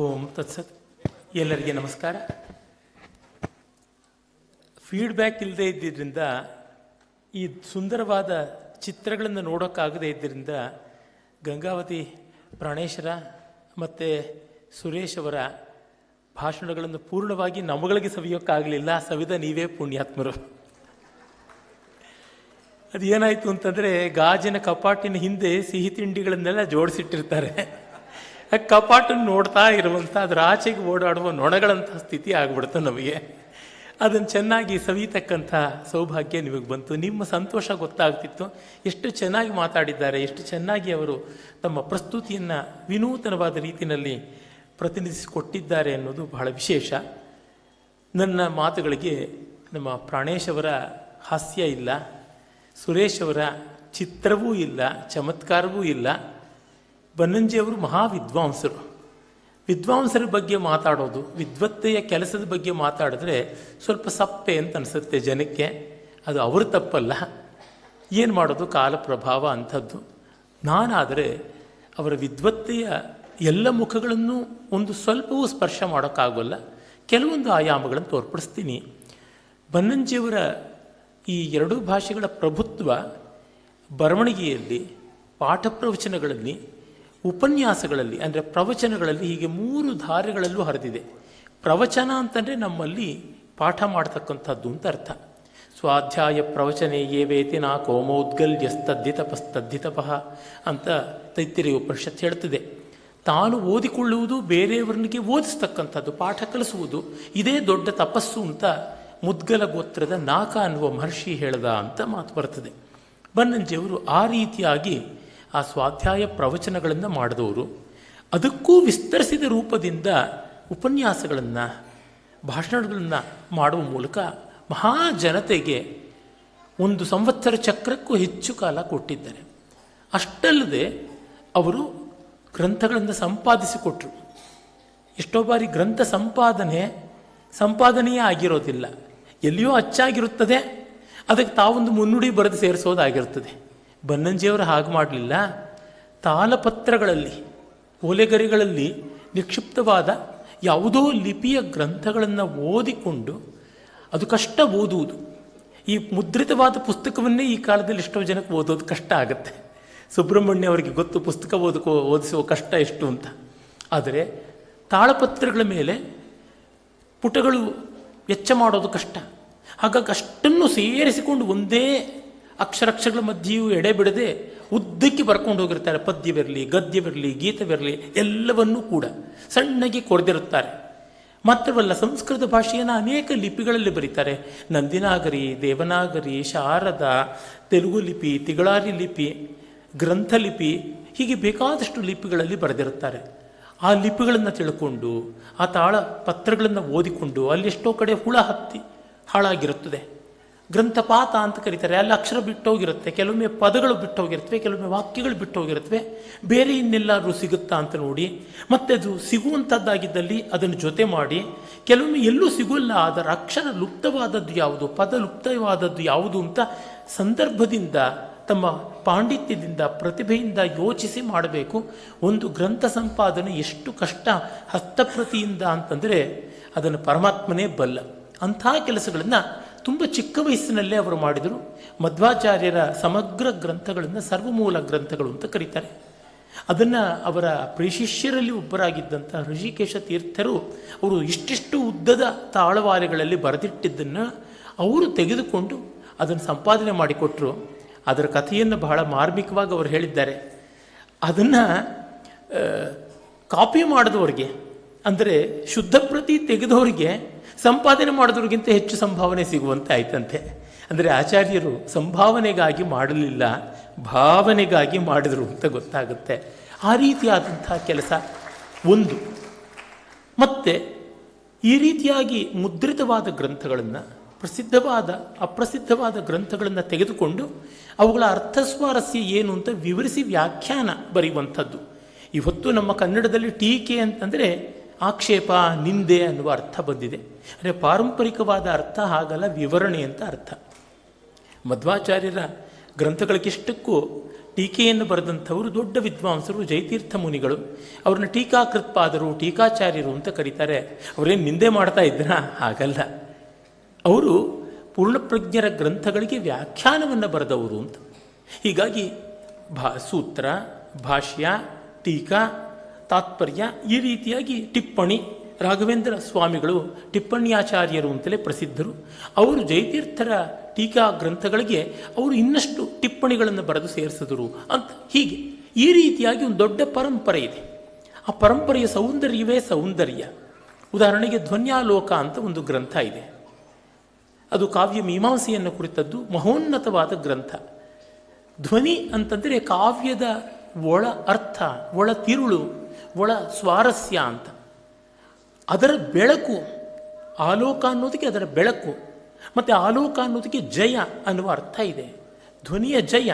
ಓಂ ತತ್ಸತ್. ಎಲ್ಲರಿಗೆ ನಮಸ್ಕಾರ. ಫೀಡ್ಬ್ಯಾಕ್ ಇಲ್ಲದೆ ಇದ್ದಿದ್ದರಿಂದ ಈ ಸುಂದರವಾದ ಚಿತ್ರಗಳನ್ನು ನೋಡೋಕ್ಕಾಗದೇ ಇದ್ದರಿಂದ ಗಂಗಾವತಿ ಪ್ರಾಣೇಶ್ವರ ಮತ್ತು ಸುರೇಶ್ ಅವರ ಭಾಷಣಗಳನ್ನು ಪೂರ್ಣವಾಗಿ ನಮಗಳಿಗೆ ಸವಿಯೋಕ್ಕಾಗಲಿಲ್ಲ. ಸವಿದ ನೀವೇ ಪುಣ್ಯಾತ್ಮರು. ಅದು ಏನಾಯಿತು ಅಂತಂದರೆ, ಗಾಜಿನ ಕಪಾಟಿನ ಹಿಂದೆ ಸಿಹಿ ತಿಂಡಿಗಳನ್ನೆಲ್ಲ ಜೋಡಿಸಿಟ್ಟಿರ್ತಾರೆ. ಆ ಕಪಾಟನ್ನು ನೋಡ್ತಾ ಇರುವಂಥ ಅದರ ಆಚೆಗೆ ಓಡಾಡುವ ನೊಣಗಳಂಥ ಸ್ಥಿತಿ ಆಗ್ಬಿಡ್ತು ನಮಗೆ. ಅದನ್ನು ಚೆನ್ನಾಗಿ ಸವಿತಕ್ಕಂಥ ಸೌಭಾಗ್ಯ ನಿಮಗೆ ಬಂತು. ನಿಮ್ಮ ಸಂತೋಷ ಗೊತ್ತಾಗ್ತಿತ್ತು. ಎಷ್ಟು ಚೆನ್ನಾಗಿ ಮಾತಾಡಿದ್ದಾರೆ, ಎಷ್ಟು ಚೆನ್ನಾಗಿ ಅವರು ತಮ್ಮ ಪ್ರಸ್ತುತಿಯನ್ನು ವಿನೂತನವಾದ ರೀತಿಯಲ್ಲಿ ಪ್ರತಿನಿಧಿಸಿಕೊಟ್ಟಿದ್ದಾರೆ ಅನ್ನೋದು ಬಹಳ ವಿಶೇಷ. ನನ್ನ ಮಾತುಗಳಿಗೆ ನಮ್ಮ ಪ್ರಾಣೇಶ್ ಅವರ ಹಾಸ್ಯ ಇಲ್ಲ, ಸುರೇಶ್ ಅವರ ಚಿತ್ರವೂ ಇಲ್ಲ, ಚಮತ್ಕಾರವೂ ಇಲ್ಲ. ಬನ್ನಂಜಿಯವರು ಮಹಾವಿದ್ವಾಂಸರು. ವಿದ್ವಾಂಸರ ಬಗ್ಗೆ ಮಾತಾಡೋದು, ವಿದ್ವತ್ತೆಯ ಕೆಲಸದ ಬಗ್ಗೆ ಮಾತಾಡಿದ್ರೆ ಸ್ವಲ್ಪ ಸಪ್ಪೆ ಅಂತ ಅನಿಸುತ್ತೆ ಜನಕ್ಕೆ. ಅದು ಅವ್ರ ತಪ್ಪಲ್ಲ, ಏನು ಮಾಡೋದು, ಕಾಲ ಪ್ರಭಾವ ಅಂಥದ್ದು. ನಾನಾದರೆ ಅವರ ವಿದ್ವತ್ತೆಯ ಎಲ್ಲ ಮುಖಗಳನ್ನು ಒಂದು ಸ್ವಲ್ಪವೂ ಸ್ಪರ್ಶ ಮಾಡೋಕ್ಕಾಗೋಲ್ಲ. ಕೆಲವೊಂದು ಆಯಾಮಗಳನ್ನು ತೋರ್ಪಡಿಸ್ತೀನಿ. ಬನ್ನಂಜಿಯವರ ಈ ಎರಡೂ ಭಾಷೆಗಳ ಪ್ರಭುತ್ವ ಬರವಣಿಗೆಯಲ್ಲಿ, ಪಾಠ ಪ್ರವಚನಗಳಲ್ಲಿ, ಉಪನ್ಯಾಸಗಳಲ್ಲಿ ಅಂದರೆ ಪ್ರವಚನಗಳಲ್ಲಿ ಹೀಗೆ ಮೂರು ಧಾರೆಗಳಲ್ಲೂ ಹರಿದಿದೆ. ಪ್ರವಚನ ಅಂತಂದರೆ ನಮ್ಮಲ್ಲಿ ಪಾಠ ಮಾಡ್ತಕ್ಕಂಥದ್ದು ಅಂತ ಅರ್ಥ. ಸ್ವಾಧ್ಯಾಯ ಪ್ರವಚನೆ ಏವೇತಿ ನಾ ಕೋಮೋದ್ಗಲ್ಯಸ್ತದ್ಧಿತಪಸ್ತದ್ಧಿತಪಃ ಅಂತ ತೈತ್ತಿರೀಯ ಉಪನಿಷತ್ತು ಹೇಳ್ತದೆ. ತಾನು ಓದಿಕೊಳ್ಳುವುದು, ಬೇರೆಯವರಿಗೆ ಓದಿಸ್ತಕ್ಕಂಥದ್ದು, ಪಾಠ ಕಲಿಸುವುದು, ಇದೇ ದೊಡ್ಡ ತಪಸ್ಸು ಅಂತ ಮುದ್ಗಲ ಗೋತ್ರದ ನಾಕ ಅನ್ನುವ ಮಹರ್ಷಿ ಹೇಳ್ದ ಅಂತ ಮಾತು ಬರ್ತದೆ. ಬನ್ನಂಜಿಯವರು ಆ ರೀತಿಯಾಗಿ ಆ ಸ್ವಾಧ್ಯಾಯ ಪ್ರವಚನಗಳನ್ನು ಮಾಡಿದವರು. ಅದಕ್ಕೂ ವಿಸ್ತರಿಸಿದ ರೂಪದಿಂದ ಉಪನ್ಯಾಸಗಳನ್ನು, ಭಾಷಣಗಳನ್ನು ಮಾಡುವ ಮೂಲಕ ಮಹಾಜನತೆಗೆ 1 ಸಂವತ್ಸರ ಚಕ್ರಕ್ಕೂ ಹೆಚ್ಚು ಕಾಲ ಕೊಟ್ಟಿದ್ದಾರೆ. ಅಷ್ಟಲ್ಲದೆ ಅವರು ಗ್ರಂಥಗಳನ್ನು ಸಂಪಾದಿಸಿಕೊಟ್ರು. ಎಷ್ಟೋ ಬಾರಿ ಗ್ರಂಥ ಸಂಪಾದನೆಯೇ ಆಗಿರೋದಿಲ್ಲ, ಎಲ್ಲಿಯೋ ಅಚ್ಚಾಗಿರುತ್ತದೆ, ಅದಕ್ಕೆ ತಾವೊಂದು ಮುನ್ನುಡಿ ಬರೆದು ಸೇರಿಸೋದಾಗಿರ್ತದೆ. ಬನ್ನಂಜಿಯವರು ಹಾಗೆ ಮಾಡಲಿಲ್ಲ. ತಾಲಪತ್ರಗಳಲ್ಲಿ, ಓಲೆಗರಿಗಳಲ್ಲಿ ನಿಕ್ಷಿಪ್ತವಾದ ಯಾವುದೋ ಲಿಪಿಯ ಗ್ರಂಥಗಳನ್ನು ಓದಿಕೊಂಡು, ಅದು ಕಷ್ಟ ಓದುವುದು. ಈ ಮುದ್ರಿತವಾದ ಪುಸ್ತಕವನ್ನೇ ಈ ಕಾಲದಲ್ಲಿ ಎಷ್ಟೋ ಜನಕ್ಕೆ ಓದೋದು ಕಷ್ಟ ಆಗುತ್ತೆ. ಸುಬ್ರಹ್ಮಣ್ಯ ಅವರಿಗೆ ಗೊತ್ತು ಪುಸ್ತಕ ಓದಿಸುವ ಕಷ್ಟ ಎಷ್ಟು ಅಂತ. ಆದರೆ ತಾಳಪತ್ರಗಳ ಮೇಲೆ ಪುಟಗಳು ವೆಚ್ಚ ಮಾಡೋದು ಕಷ್ಟ. ಹಾಗಾಗಿ ಅಷ್ಟನ್ನು ಸೇರಿಸಿಕೊಂಡು ಒಂದೇ ಅಕ್ಷರಗಳ ಮಧ್ಯೆಯೂ ಎಡೆ ಬಿಡದೆ ಉದ್ದಕ್ಕೆ ಬರ್ಕೊಂಡು ಹೋಗಿರ್ತಾರೆ. ಪದ್ಯವಿರಲಿ, ಗದ್ಯವಿರಲಿ, ಗೀತವಿರಲಿ, ಎಲ್ಲವನ್ನೂ ಕೂಡ ಸಣ್ಣಗೆ ಕೊರೆದಿರುತ್ತಾರೆ. ಮಾತ್ರವಲ್ಲ, ಸಂಸ್ಕೃತ ಭಾಷೆಯನ್ನು ಅನೇಕ ಲಿಪಿಗಳಲ್ಲಿ ಬರೀತಾರೆ. ನಂದಿನಾಗರಿ, ದೇವನಾಗರಿ, ಶಾರದ, ತೆಲುಗು ಲಿಪಿ, ತಿಗಳಾರಿ ಲಿಪಿ, ಗ್ರಂಥಲಿಪಿ, ಹೀಗೆ ಬೇಕಾದಷ್ಟು ಲಿಪಿಗಳಲ್ಲಿ ಬರೆದಿರುತ್ತಾರೆ. ಆ ಲಿಪಿಗಳನ್ನು ತಿಳ್ಕೊಂಡು, ಆ ತಾಳ ಪತ್ರಗಳನ್ನು ಓದಿಕೊಂಡು, ಅಲ್ಲೆಷ್ಟೋ ಕಡೆ ಹುಳ ಹತ್ತಿ ಹಾಳಾಗಿರುತ್ತದೆ. ಗ್ರಂಥಪಾತ ಅಂತ ಕರೀತಾರೆ. ಅಲ್ಲಿ ಅಕ್ಷರ ಬಿಟ್ಟೋಗಿರುತ್ತೆ, ಕೆಲವೊಮ್ಮೆ ಪದಗಳು ಬಿಟ್ಟೋಗಿರ್ತವೆ, ಕೆಲವೊಮ್ಮೆ ವಾಕ್ಯಗಳು ಬಿಟ್ಟೋಗಿರುತ್ತವೆ. ಬೇರೆ ಇನ್ನೆಲ್ಲಾದರೂ ಸಿಗುತ್ತಾ ಅಂತ ನೋಡಿ, ಮತ್ತೆ ಅದು ಸಿಗುವಂಥದ್ದಾಗಿದ್ದಲ್ಲಿ ಅದನ್ನು ಜೊತೆ ಮಾಡಿ, ಕೆಲವೊಮ್ಮೆ ಎಲ್ಲೂ ಸಿಗೋಲ್ಲ, ಅದರ ಅಕ್ಷರ ಲುಪ್ತವಾದದ್ದು ಯಾವುದು, ಪದ ಲುಪ್ತವಾದದ್ದು ಯಾವುದು ಅಂತ ಸಂದರ್ಭದಿಂದ, ತಮ್ಮ ಪಾಂಡಿತ್ಯದಿಂದ, ಪ್ರತಿಭೆಯಿಂದ ಯೋಚಿಸಿ ಮಾಡಬೇಕು. ಒಂದು ಗ್ರಂಥ ಸಂಪಾದನೆ ಎಷ್ಟು ಕಷ್ಟ ಹಸ್ತಪ್ರತಿಯಿಂದ ಅಂತಂದರೆ ಅದನ್ನು ಪರಮಾತ್ಮನೇ ಬಲ್ಲ. ಅಂಥ ಕೆಲಸಗಳನ್ನು ತುಂಬ ಚಿಕ್ಕ ವಯಸ್ಸಿನಲ್ಲೇ ಅವರು ಮಾಡಿದರು. ಮಧ್ವಾಚಾರ್ಯರ ಸಮಗ್ರ ಗ್ರಂಥಗಳನ್ನು ಸರ್ವಮೂಲ ಗ್ರಂಥಗಳು ಅಂತ ಕರೀತಾರೆ. ಅದನ್ನು ಅವರ ಪ್ರಿಯಶಿಷ್ಯರಲ್ಲಿ ಒಬ್ಬರಾಗಿದ್ದಂಥ ಋಷಿಕೇಶ ತೀರ್ಥರು ಅವರು ಇಷ್ಟಿಷ್ಟು ಉದ್ದದ ತಾಳವಾರೆಗಳಲ್ಲಿ ಬರೆದಿಟ್ಟಿದ್ದನ್ನು ಅವರು ತೆಗೆದುಕೊಂಡು ಅದನ್ನು ಸಂಪಾದನೆ ಮಾಡಿಕೊಟ್ರು. ಅದರ ಕಥೆಯನ್ನು ಬಹಳ ಮಾರ್ಮಿಕವಾಗಿ ಅವರು ಹೇಳಿದ್ದಾರೆ. ಅದನ್ನು ಕಾಪಿ ಮಾಡಿದವರಿಗೆ, ಅಂದರೆ ಶುದ್ಧ ಪ್ರತಿ ತೆಗೆದವರಿಗೆ ಸಂಪಾದನೆ ಮಾಡೋದ್ರಿಗಿಂತ ಹೆಚ್ಚು ಸಂಭಾವನೆ ಸಿಗುವಂತೆ ಆಯ್ತಂತೆ. ಅಂದರೆ ಆಚಾರ್ಯರು ಸಂಭಾವನೆಗಾಗಿ ಮಾಡಲಿಲ್ಲ, ಭಾವನೆಗಾಗಿ ಮಾಡಿದರು ಅಂತ ಗೊತ್ತಾಗುತ್ತೆ. ಆ ರೀತಿಯಾದಂಥ ಕೆಲಸ ಒಂದು. ಮತ್ತು ಈ ರೀತಿಯಾಗಿ ಮುದ್ರಿತವಾದ ಗ್ರಂಥಗಳನ್ನು, ಪ್ರಸಿದ್ಧವಾದ ಅಪ್ರಸಿದ್ಧವಾದ ಗ್ರಂಥಗಳನ್ನು ತೆಗೆದುಕೊಂಡು ಅವುಗಳ ಅರ್ಥಸ್ವಾರಸ್ಯ ಏನು ಅಂತ ವಿವರಿಸಿ ವ್ಯಾಖ್ಯಾನ ಬರೆಯುವಂಥದ್ದು. ಇವತ್ತು ನಮ್ಮ ಕನ್ನಡದಲ್ಲಿ ಟೀಕೆ ಅಂತಂದರೆ ಆಕ್ಷೇಪ, ನಿಂದೆ ಅನ್ನುವ ಅರ್ಥ ಬಂದಿದೆ. ಅಂದರೆ ಪಾರಂಪರಿಕವಾದ ಅರ್ಥ ಹಾಗಲ್ಲ, ವಿವರಣೆ ಅಂತ ಅರ್ಥ. ಮಧ್ವಾಚಾರ್ಯರ ಗ್ರಂಥಗಳಿಗಿಷ್ಟಕ್ಕೂ ಟೀಕೆಯನ್ನು ಬರೆದಂಥವರು ದೊಡ್ಡ ವಿದ್ವಾಂಸರು ಜಯತೀರ್ಥ ಮುನಿಗಳು. ಅವ್ರನ್ನ ಟೀಕಾಕೃತ್ಪಾದರು, ಟೀಕಾಚಾರ್ಯರು ಅಂತ ಕರೀತಾರೆ. ಅವರೇನು ನಿಂದೆ ಮಾಡ್ತಾ ಇದ್ರ? ಹಾಗಲ್ಲ. ಅವರು ಪೂರ್ಣಪ್ರಜ್ಞರ ಗ್ರಂಥಗಳಿಗೆ ವ್ಯಾಖ್ಯಾನವನ್ನು ಬರೆದವರು ಅಂತ. ಹೀಗಾಗಿ ಸೂತ್ರ, ಭಾಷ್ಯ, ಟೀಕಾ, ತಾತ್ಪರ್ಯ, ಈ ರೀತಿಯಾಗಿ ಟಿಪ್ಪಣಿ. ರಾಘವೇಂದ್ರ ಸ್ವಾಮಿಗಳು ಟಿಪ್ಪಣಿಯಾಚಾರ್ಯರು ಅಂತಲೇ ಪ್ರಸಿದ್ಧರು. ಅವರು ಜಯತೀರ್ಥರ ಟೀಕಾ ಗ್ರಂಥಗಳಿಗೆ ಅವರು ಇನ್ನಷ್ಟು ಟಿಪ್ಪಣಿಗಳನ್ನು ಬರೆದು ಸೇರಿಸಿದರು ಅಂತ. ಹೀಗೆ ಈ ರೀತಿಯಾಗಿ ಒಂದು ದೊಡ್ಡ ಪರಂಪರೆ ಇದೆ. ಆ ಪರಂಪರೆಯ ಸೌಂದರ್ಯವೇ ಸೌಂದರ್ಯ. ಉದಾಹರಣೆಗೆ ಧ್ವನ್ಯಾಲೋಕ ಅಂತ ಒಂದು ಗ್ರಂಥ ಇದೆ. ಅದು ಕಾವ್ಯ ಮೀಮಾಂಸೆಯನ್ನು ಕುರಿತದ್ದು, ಮಹೋನ್ನತವಾದ ಗ್ರಂಥ. ಧ್ವನಿ ಅಂತಂದರೆ ಕಾವ್ಯದ ಒಳ ಅರ್ಥ, ಒಳ ತಿರುಳು, ಒಳ ಸ್ವಾರಸ್ಯ ಅಂತ. ಅದರ ಬೆಳಕು, ಆಲೋಕ ಅನ್ನೋದಕ್ಕೆ ಅದರ ಬೆಳಕು, ಮತ್ತು ಆಲೋಕ ಅನ್ನೋದಕ್ಕೆ ಜಯ ಅನ್ನುವ ಅರ್ಥ ಇದೆ. ಧ್ವನಿಯ ಜಯ,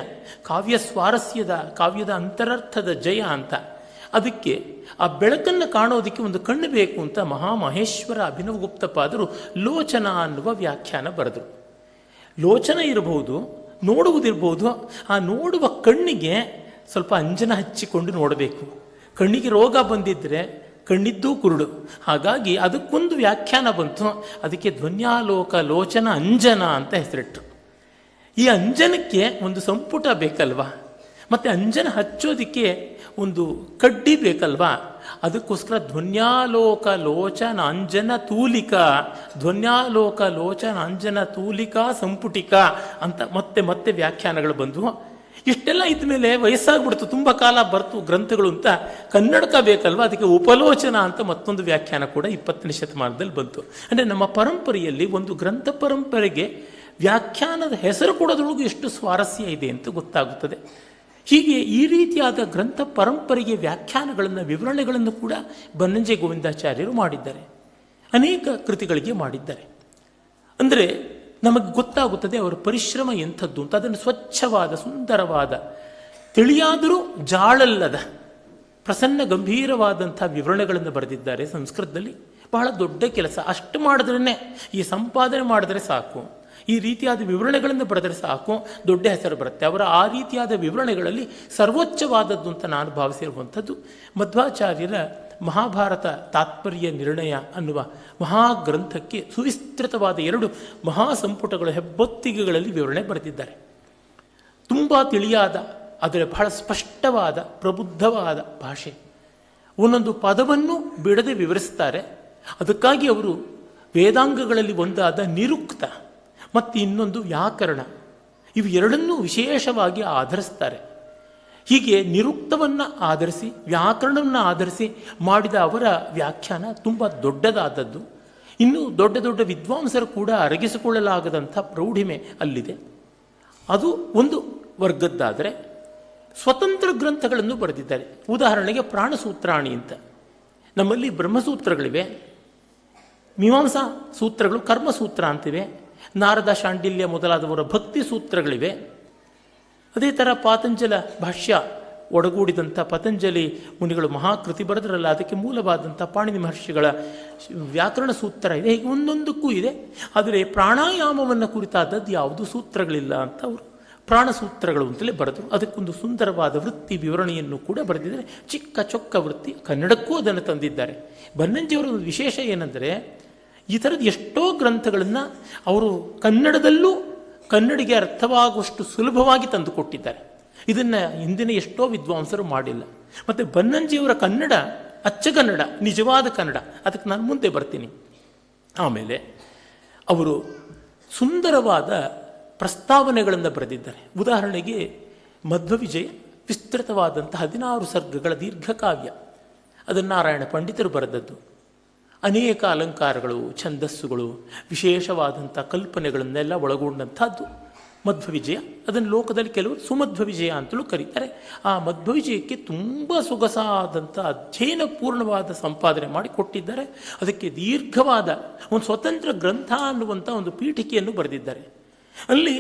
ಕಾವ್ಯ ಸ್ವಾರಸ್ಯದ, ಕಾವ್ಯದ ಅಂತರರ್ಥದ ಜಯ ಅಂತ. ಅದಕ್ಕೆ ಆ ಬೆಳಕನ್ನು ಕಾಣೋದಕ್ಕೆ ಒಂದು ಕಣ್ಣು ಬೇಕು ಅಂತ ಮಹಾಮಹೇಶ್ವರ ಅಭಿನವಗುಪ್ತಪಾದರು ಲೋಚನ ಅನ್ನುವ ವ್ಯಾಖ್ಯಾನ ಬರೆದರು. ಲೋಚನ ಇರಬಹುದು, ನೋಡುವುದಿರ್ಬೋದು. ಆ ನೋಡುವ ಕಣ್ಣಿಗೆ ಸ್ವಲ್ಪ ಅಂಜನ ಹಚ್ಚಿಕೊಂಡು ನೋಡಬೇಕು. ಕಣ್ಣಿಗೆ ರೋಗ ಬಂದಿದ್ದರೆ ಕಣ್ಣಿದ್ದೂ ಕುರುಡು. ಹಾಗಾಗಿ ಅದಕ್ಕೊಂದು ವ್ಯಾಖ್ಯಾನ ಬಂತು. ಅದಕ್ಕೆ ಧ್ವನ್ಯಾಲೋಕ ಲೋಚನ ಅಂಜನ ಅಂತ ಹೆಸರಿಟ್ಟು. ಈ ಅಂಜನಕ್ಕೆ ಒಂದು ಸಂಪುಟ ಬೇಕಲ್ವಾ, ಮತ್ತು ಅಂಜನ ಹಚ್ಚೋದಕ್ಕೆ ಒಂದು ಕಡ್ಡಿ ಬೇಕಲ್ವಾ. ಅದಕ್ಕೋಸ್ಕರ ಧ್ವನ್ಯಾಲೋಕ ಲೋಚನ ಅಂಜನ ತೂಲಿಕಾ, ಧ್ವನ್ಯಾಲೋಕ ಲೋಚನ ಅಂಜನ ತೂಲಿಕಾ ಸಂಪುಟಿಕ ಅಂತ ಮತ್ತೆ ಮತ್ತೆ ವ್ಯಾಖ್ಯಾನಗಳು ಬಂದವು. ಇಷ್ಟೆಲ್ಲ ಇದ್ಮೇಲೆ ವಯಸ್ಸಾಗ್ಬಿಡ್ತು, ತುಂಬ ಕಾಲ ಬರ್ತು ಗ್ರಂಥಗಳು ಅಂತ. ಕನ್ನಡಕ ಬೇಕಲ್ವ, ಅದಕ್ಕೆ ಉಪಲೋಚನ ಅಂತ ಮತ್ತೊಂದು ವ್ಯಾಖ್ಯಾನ ಕೂಡ 20ನೇ ಶತಮಾನದಲ್ಲಿ ಬಂತು. ಅಂದರೆ ನಮ್ಮ ಪರಂಪರೆಯಲ್ಲಿ ಒಂದು ಗ್ರಂಥ ಪರಂಪರೆಗೆ ವ್ಯಾಖ್ಯಾನದ ಹೆಸರು ಕೊಡೋದ್ರೊಳಗೂ ಎಷ್ಟು ಸ್ವಾರಸ್ಯ ಇದೆ ಅಂತ ಗೊತ್ತಾಗುತ್ತದೆ. ಹೀಗೆ ಈ ರೀತಿಯಾದ ಗ್ರಂಥ ಪರಂಪರೆಗೆ ವ್ಯಾಖ್ಯಾನಗಳನ್ನು, ವಿವರಣೆಗಳನ್ನು ಕೂಡ ಬನ್ನಂಜೆ ಗೋವಿಂದಾಚಾರ್ಯರು ಮಾಡಿದ್ದಾರೆ. ಅನೇಕ ಕೃತಿಗಳಿಗೆ ಮಾಡಿದ್ದಾರೆ. ಅಂದರೆ ನಮಗೆ ಗೊತ್ತಾಗುತ್ತದೆ ಅವರ ಪರಿಶ್ರಮ ಎಂಥದ್ದು ಅಂತ. ಅದನ್ನು ಸ್ವಚ್ಛವಾದ, ಸುಂದರವಾದ, ತಿಳಿಯಾದರೂ ಜಾಳಲ್ಲದ, ಪ್ರಸನ್ನ ಗಂಭೀರವಾದಂಥ ವಿವರಣೆಗಳನ್ನು ಬರೆದಿದ್ದಾರೆ ಸಂಸ್ಕೃತದಲ್ಲಿ. ಬಹಳ ದೊಡ್ಡ ಕೆಲಸ. ಅಷ್ಟು ಮಾಡಿದ್ರೇ, ಈ ಸಂಪಾದನೆ ಮಾಡಿದ್ರೆ ಸಾಕು, ಈ ರೀತಿಯಾದ ವಿವರಣೆಗಳನ್ನು ಬರೆದರೆ ಸಾಕು, ದೊಡ್ಡ ಹೆಸರು ಬರುತ್ತೆ. ಅವರ ಆ ರೀತಿಯಾದ ವಿವರಣೆಗಳಲ್ಲಿ ಸರ್ವೋಚ್ಚವಾದದ್ದು ಅಂತ ನಾನು ಭಾವಿಸಿರುವಂಥದ್ದು ಮಧ್ವಾಚಾರ್ಯರ ಮಹಾಭಾರತ ತಾತ್ಪರ್ಯ ನಿರ್ಣಯ ಅನ್ನುವ ಮಹಾಗ್ರಂಥಕ್ಕೆ ಸುವಿಸ್ತೃತವಾದ 2 ಮಹಾಸಂಪುಟಗಳು, ಹೆಬ್ಬೊತ್ತಿಗೆಗಳಲ್ಲಿ ವಿವರಣೆ ಬರೆದಿದ್ದಾರೆ. ತುಂಬ ತಿಳಿಯಾದ, ಅದರ ಬಹಳ ಸ್ಪಷ್ಟವಾದ, ಪ್ರಬುದ್ಧವಾದ ಭಾಷೆ. ಒಂದೊಂದು ಪದವನ್ನು ಬಿಡದೆ ವಿವರಿಸ್ತಾರೆ. ಅದಕ್ಕಾಗಿ ಅವರು ವೇದಾಂಗಗಳಲ್ಲಿ ಒಂದಾದ ನಿರುಕ್ತ ಮತ್ತು ಇನ್ನೊಂದು ವ್ಯಾಕರಣ, ಇವು ಎರಡನ್ನೂ ವಿಶೇಷವಾಗಿ ಆಧರಿಸ್ತಾರೆ. ಹೀಗೆ ನಿರುಕ್ತವನ್ನು ಆಧರಿಸಿ, ವ್ಯಾಕರಣವನ್ನು ಆಧರಿಸಿ ಮಾಡಿದ ಅವರ ವ್ಯಾಖ್ಯಾನ ತುಂಬ ದೊಡ್ಡದಾದದ್ದು. ಇನ್ನೂ ದೊಡ್ಡ ದೊಡ್ಡ ವಿದ್ವಾಂಸರು ಕೂಡ ಅರಗಿಸಿಕೊಳ್ಳಲಾಗದಂಥ ಪ್ರೌಢಿಮೆ ಅಲ್ಲಿದೆ. ಅದು ಒಂದು ವರ್ಗದ್ದಾದರೆ, ಸ್ವತಂತ್ರ ಗ್ರಂಥಗಳನ್ನು ಬರೆದಿದ್ದಾರೆ. ಉದಾಹರಣೆಗೆ ಪ್ರಾಣಸೂತ್ರಾಣಿ ಅಂತ. ನಮ್ಮಲ್ಲಿ ಬ್ರಹ್ಮಸೂತ್ರಗಳಿವೆ, ಮೀಮಾಂಸಾ ಸೂತ್ರಗಳು ಕರ್ಮಸೂತ್ರ ಅಂತಿವೆ, ನಾರದ, ಶಾಂಡಿಲ್ಯ ಮೊದಲಾದವರ ಭಕ್ತಿ ಸೂತ್ರಗಳಿವೆ. ಅದೇ ಥರ ಪಾತಂಜಲ ಭಾಷ್ಯ ಒಡಗೂಡಿದಂಥ ಪತಂಜಲಿ ಮುನಿಗಳು ಮಹಾಕೃತಿ ಬರೆದ್ರಲ್ಲ, ಅದಕ್ಕೆ ಮೂಲವಾದಂಥ ಪಾಣಿನಿ ಮಹರ್ಷಿಗಳ ವ್ಯಾಕರಣ ಸೂತ್ರ ಇದೆ. ಹೀಗೆ ಒಂದೊಂದಕ್ಕೂ ಇದೆ. ಆದರೆ ಪ್ರಾಣಾಯಾಮವನ್ನು ಕುರಿತಾದದ್ದು ಯಾವುದೂ ಸೂತ್ರಗಳಿಲ್ಲ ಅಂತ ಅವರು ಪ್ರಾಣಸೂತ್ರಗಳು ಅಂತಲೇ ಬರೆದರು. ಅದಕ್ಕೊಂದು ಸುಂದರವಾದ ವೃತ್ತಿ ವಿವರಣೆಯನ್ನು ಕೂಡ ಬರೆದಿದ್ದಾರೆ. ಚಿಕ್ಕ ಚೊಕ್ಕ ವೃತ್ತಿ, ಕನ್ನಡಕ್ಕೂ ಅದನ್ನು ತಂದಿದ್ದಾರೆ. ಬನ್ನಂಜಿಯವರ ಒಂದು ವಿಶೇಷ ಏನೆಂದರೆ, ಈ ಥರದ ಎಷ್ಟೋ ಗ್ರಂಥಗಳನ್ನು ಅವರು ಕನ್ನಡದಲ್ಲೂ ಕನ್ನಡಿಗೆ ಅರ್ಥವಾಗುವಷ್ಟು ಸುಲಭವಾಗಿ ತಂದುಕೊಟ್ಟಿದ್ದಾರೆ. ಇದನ್ನು ಹಿಂದಿನ ಎಷ್ಟೋ ವಿದ್ವಾಂಸರು ಮಾಡಿಲ್ಲ. ಮತ್ತು ಬನ್ನಂಜಿಯವರ ಕನ್ನಡ ಅಚ್ಚಗನ್ನಡ, ನಿಜವಾದ ಕನ್ನಡ. ಅದಕ್ಕೆ ನಾನು ಮುಂದೆ ಬರ್ತೀನಿ. ಆಮೇಲೆ ಅವರು ಸುಂದರವಾದ ಪ್ರಸ್ತಾವನೆಗಳನ್ನು ಬರೆದಿದ್ದಾರೆ. ಉದಾಹರಣೆಗೆ ಮಧ್ವವಿಜಯ ವಿಸ್ತೃತವಾದಂಥ 16 ಸರ್ಗಗಳ ದೀರ್ಘಕಾವ್ಯ, ಅದನ್ನು ನಾರಾಯಣ ಪಂಡಿತರು ಬರೆದದ್ದು. ಅನೇಕ ಅಲಂಕಾರಗಳು, ಛಂದಸ್ಸುಗಳು, ವಿಶೇಷವಾದಂಥ ಕಲ್ಪನೆಗಳನ್ನೆಲ್ಲ ಒಳಗೊಂಡಂಥದ್ದು ಮಧ್ವವಿಜಯ. ಅದನ್ನು ಲೋಕದಲ್ಲಿ ಕೆಲವರು ಸುಮಧ್ವವಿಜಯ ಅಂತಲೂ ಕರೀತಾರೆ. ಆ ಮಧ್ವವಿಜಯಕ್ಕೆ ತುಂಬ ಸೊಗಸಾದಂಥ ಅಧ್ಯಯನಪೂರ್ಣವಾದ ಸಂಪಾದನೆ ಮಾಡಿ ಕೊಟ್ಟಿದ್ದಾರೆ. ಅದಕ್ಕೆ ದೀರ್ಘವಾದ ಒಂದು ಸ್ವತಂತ್ರ ಗ್ರಂಥ ಅನ್ನುವಂಥ ಒಂದು ಪೀಠಿಕೆಯನ್ನು ಬರೆದಿದ್ದಾರೆ. ಅಲ್ಲಿ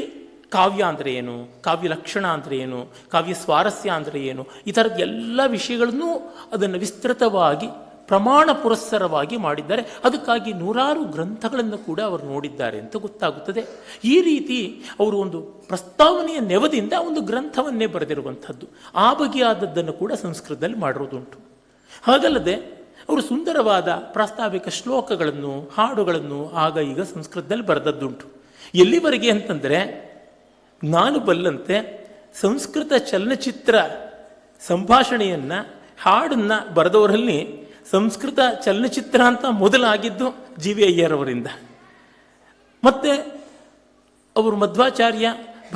ಕಾವ್ಯ ಅಂದರೆ ಏನು, ಕಾವ್ಯ ಲಕ್ಷಣ ಅಂದರೆ ಏನು, ಕಾವ್ಯ ಸ್ವಾರಸ್ಯ ಅಂದರೆ ಏನು, ಈ ಥರದ ಎಲ್ಲ ವಿಷಯಗಳನ್ನೂ ಅದನ್ನು ವಿಸ್ತೃತವಾಗಿ ಪ್ರಮಾಣ ಪುರಸ್ಸರವಾಗಿ ಮಾಡಿದ್ದಾರೆ. ಅದಕ್ಕಾಗಿ ನೂರಾರು ಗ್ರಂಥಗಳನ್ನು ಕೂಡ ಅವರು ನೋಡಿದ್ದಾರೆ ಅಂತ ಗೊತ್ತಾಗುತ್ತದೆ. ಈ ರೀತಿ ಅವರು ಒಂದು ಪ್ರಸ್ತಾವನೆಯ ನೆವದಿಂದ ಒಂದು ಗ್ರಂಥವನ್ನೇ ಬರೆದಿರುವಂಥದ್ದು. ಆ ಬಗೆಯಾದದ್ದನ್ನು ಕೂಡ ಸಂಸ್ಕೃತದಲ್ಲಿ ಮಾಡಿರೋದುಂಟು. ಹಾಗಲ್ಲದೆ ಅವರು ಸುಂದರವಾದ ಪ್ರಾಸ್ತಾವಿಕ ಶ್ಲೋಕಗಳನ್ನು, ಹಾಡುಗಳನ್ನು ಆಗ ಈಗ ಸಂಸ್ಕೃತದಲ್ಲಿ ಬರೆದದ್ದುಂಟು. ಎಲ್ಲಿವರೆಗೆ ಅಂತಂದರೆ, ನಾನು ಬಲ್ಲಂತೆ ಸಂಸ್ಕೃತ ಚಲನಚಿತ್ರ ಸಂಭಾಷಣೆಯನ್ನು, ಹಾಡನ್ನು ಬರೆದವರಲ್ಲಿ ಸಂಸ್ಕೃತ ಚಲನಚಿತ್ರ ಅಂತ ಮೊದಲಾಗಿದ್ದು ಜಿ ವಿ ಅಯ್ಯರವರಿಂದ. ಮತ್ತು ಅವರು ಮಧ್ವಾಚಾರ್ಯ,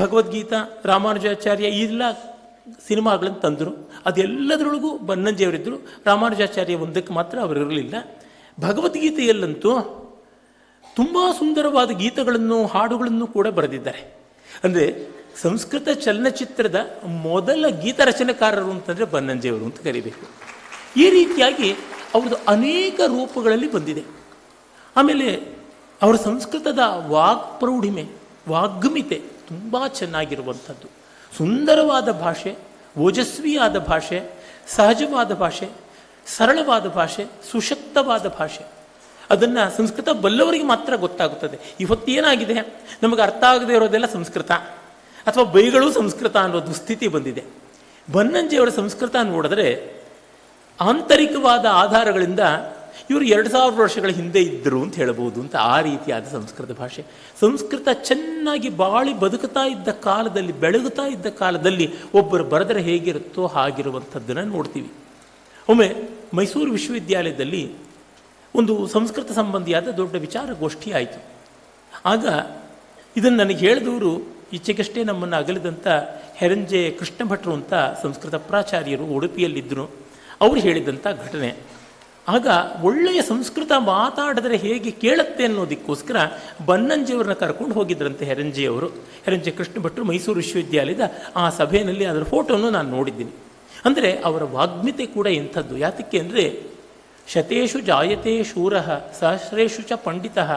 ಭಗವದ್ಗೀತಾ, ರಾಮಾನುಜಾಚಾರ್ಯ ಈ ಎಲ್ಲ ಸಿನಿಮಾಗಳನ್ನು ತಂದರು. ಅದೆಲ್ಲದರೊಳಗೂ ಬನ್ನಂಜಿಯವರಿದ್ದರು. ರಾಮಾನುಜಾಚಾರ್ಯ ಒಂದಕ್ಕೆ ಮಾತ್ರ ಅವರಿರಲಿಲ್ಲ. ಭಗವದ್ಗೀತೆಯಲ್ಲಂತೂ ತುಂಬ ಸುಂದರವಾದ ಗೀತಗಳನ್ನು, ಹಾಡುಗಳನ್ನು ಕೂಡ ಬರೆದಿದ್ದಾರೆ. ಅಂದರೆ ಸಂಸ್ಕೃತ ಚಲನಚಿತ್ರದ ಮೊದಲ ಗೀತ ರಚನೆಕಾರರು ಅಂತಂದರೆ ಬನ್ನಂಜಿಯವರು ಅಂತ ಕರಿಬೇಕು. ಈ ರೀತಿಯಾಗಿ ಅವ್ರದ್ದು ಅನೇಕ ರೂಪಗಳಲ್ಲಿ ಬಂದಿದೆ. ಆಮೇಲೆ ಅವರ ಸಂಸ್ಕೃತದ ವಾಗ್ಪ್ರೌಢಿಮೆ, ವಾಗ್ಮಿತೆ ತುಂಬ ಚೆನ್ನಾಗಿರುವಂಥದ್ದು. ಸುಂದರವಾದ ಭಾಷೆ, ಓಜಸ್ವಿಯಾದ ಭಾಷೆ, ಸಹಜವಾದ ಭಾಷೆ, ಸರಳವಾದ ಭಾಷೆ, ಸುಶಕ್ತವಾದ ಭಾಷೆ. ಅದನ್ನು ಸಂಸ್ಕೃತ ಬಲ್ಲವರಿಗೆ ಮಾತ್ರ ಗೊತ್ತಾಗುತ್ತದೆ. ಇವತ್ತೇನಾಗಿದೆ, ನಮಗೆ ಅರ್ಥ ಆಗದೆ ಇರೋದೆಲ್ಲ ಸಂಸ್ಕೃತ ಅಥವಾ ಬೈಗಳು ಸಂಸ್ಕೃತ ಅನ್ನೋ ದುಸ್ಥಿತಿ ಬಂದಿದೆ. ಬನ್ನಂಜಿಯವರ ಸಂಸ್ಕೃತ ನೋಡಿದ್ರೆ ಆಂತರಿಕವಾದ ಆಧಾರಗಳಿಂದ ಇವರು 2000 ವರ್ಷಗಳ ಹಿಂದೆ ಇದ್ದರು ಅಂತ ಹೇಳ್ಬೋದು ಅಂತ. ಆ ರೀತಿಯಾದ ಸಂಸ್ಕೃತ ಭಾಷೆ. ಸಂಸ್ಕೃತ ಚೆನ್ನಾಗಿ ಬಾಳಿ ಬದುಕುತ್ತಾ ಇದ್ದ ಕಾಲದಲ್ಲಿ, ಬೆಳಗುತ್ತಾ ಇದ್ದ ಕಾಲದಲ್ಲಿ ಒಬ್ಬರು ಬರೆದರೆ ಹೇಗಿರುತ್ತೋ ಹಾಗಿರುವಂಥದ್ದನ್ನು ನೋಡ್ತೀವಿ. ಒಮ್ಮೆ ಮೈಸೂರು ವಿಶ್ವವಿದ್ಯಾಲಯದಲ್ಲಿ ಒಂದು ಸಂಸ್ಕೃತ ಸಂಬಂಧಿಯಾದ ದೊಡ್ಡ ವಿಚಾರಗೋಷ್ಠಿ ಆಯಿತು. ಆಗ ಇದನ್ನು ನನಗೆ ಹೇಳಿದವರು ಈಚೆಗಷ್ಟೇ ನಮ್ಮನ್ನು ಅಗಲಿದಂಥ ಹೆರಂಜೆ ಕೃಷ್ಣ ಭಟ್ರು ಅಂತ ಸಂಸ್ಕೃತ ಪ್ರಾಚಾರ್ಯರು ಉಡುಪಿಯಲ್ಲಿದ್ದರು. ಅವರು ಹೇಳಿದಂಥ ಘಟನೆ. ಆಗ ಒಳ್ಳೆಯ ಸಂಸ್ಕೃತ ಮಾತಾಡಿದ್ರೆ ಹೇಗೆ ಕೇಳುತ್ತೆ ಅನ್ನೋದಕ್ಕೋಸ್ಕರ ಬನ್ನಂಜಿಯವ್ರನ್ನ ಕರ್ಕೊಂಡು ಹೋಗಿದ್ರಂತೆ ಹೆರಂಜೆಯವರು. ಹೆರಂಜೆ ಕೃಷ್ಣ ಭಟ್ರು ಮೈಸೂರು ವಿಶ್ವವಿದ್ಯಾಲಯದ ಆ ಸಭೆಯಲ್ಲಿ ಅದರ ಫೋಟೋನು ನಾನು ನೋಡಿದ್ದೀನಿ. ಅಂದರೆ ಅವರ ವಾಗ್ಮಿತೆ ಕೂಡ ಇಂಥದ್ದು. ಯಾತಕ್ಕೆ ಅಂದರೆ, ಶತೇಶು ಜಾಯತೆ ಶೂರಃ ಸಹಸ್ರೇಶು ಚ ಪಂಡಿತಃ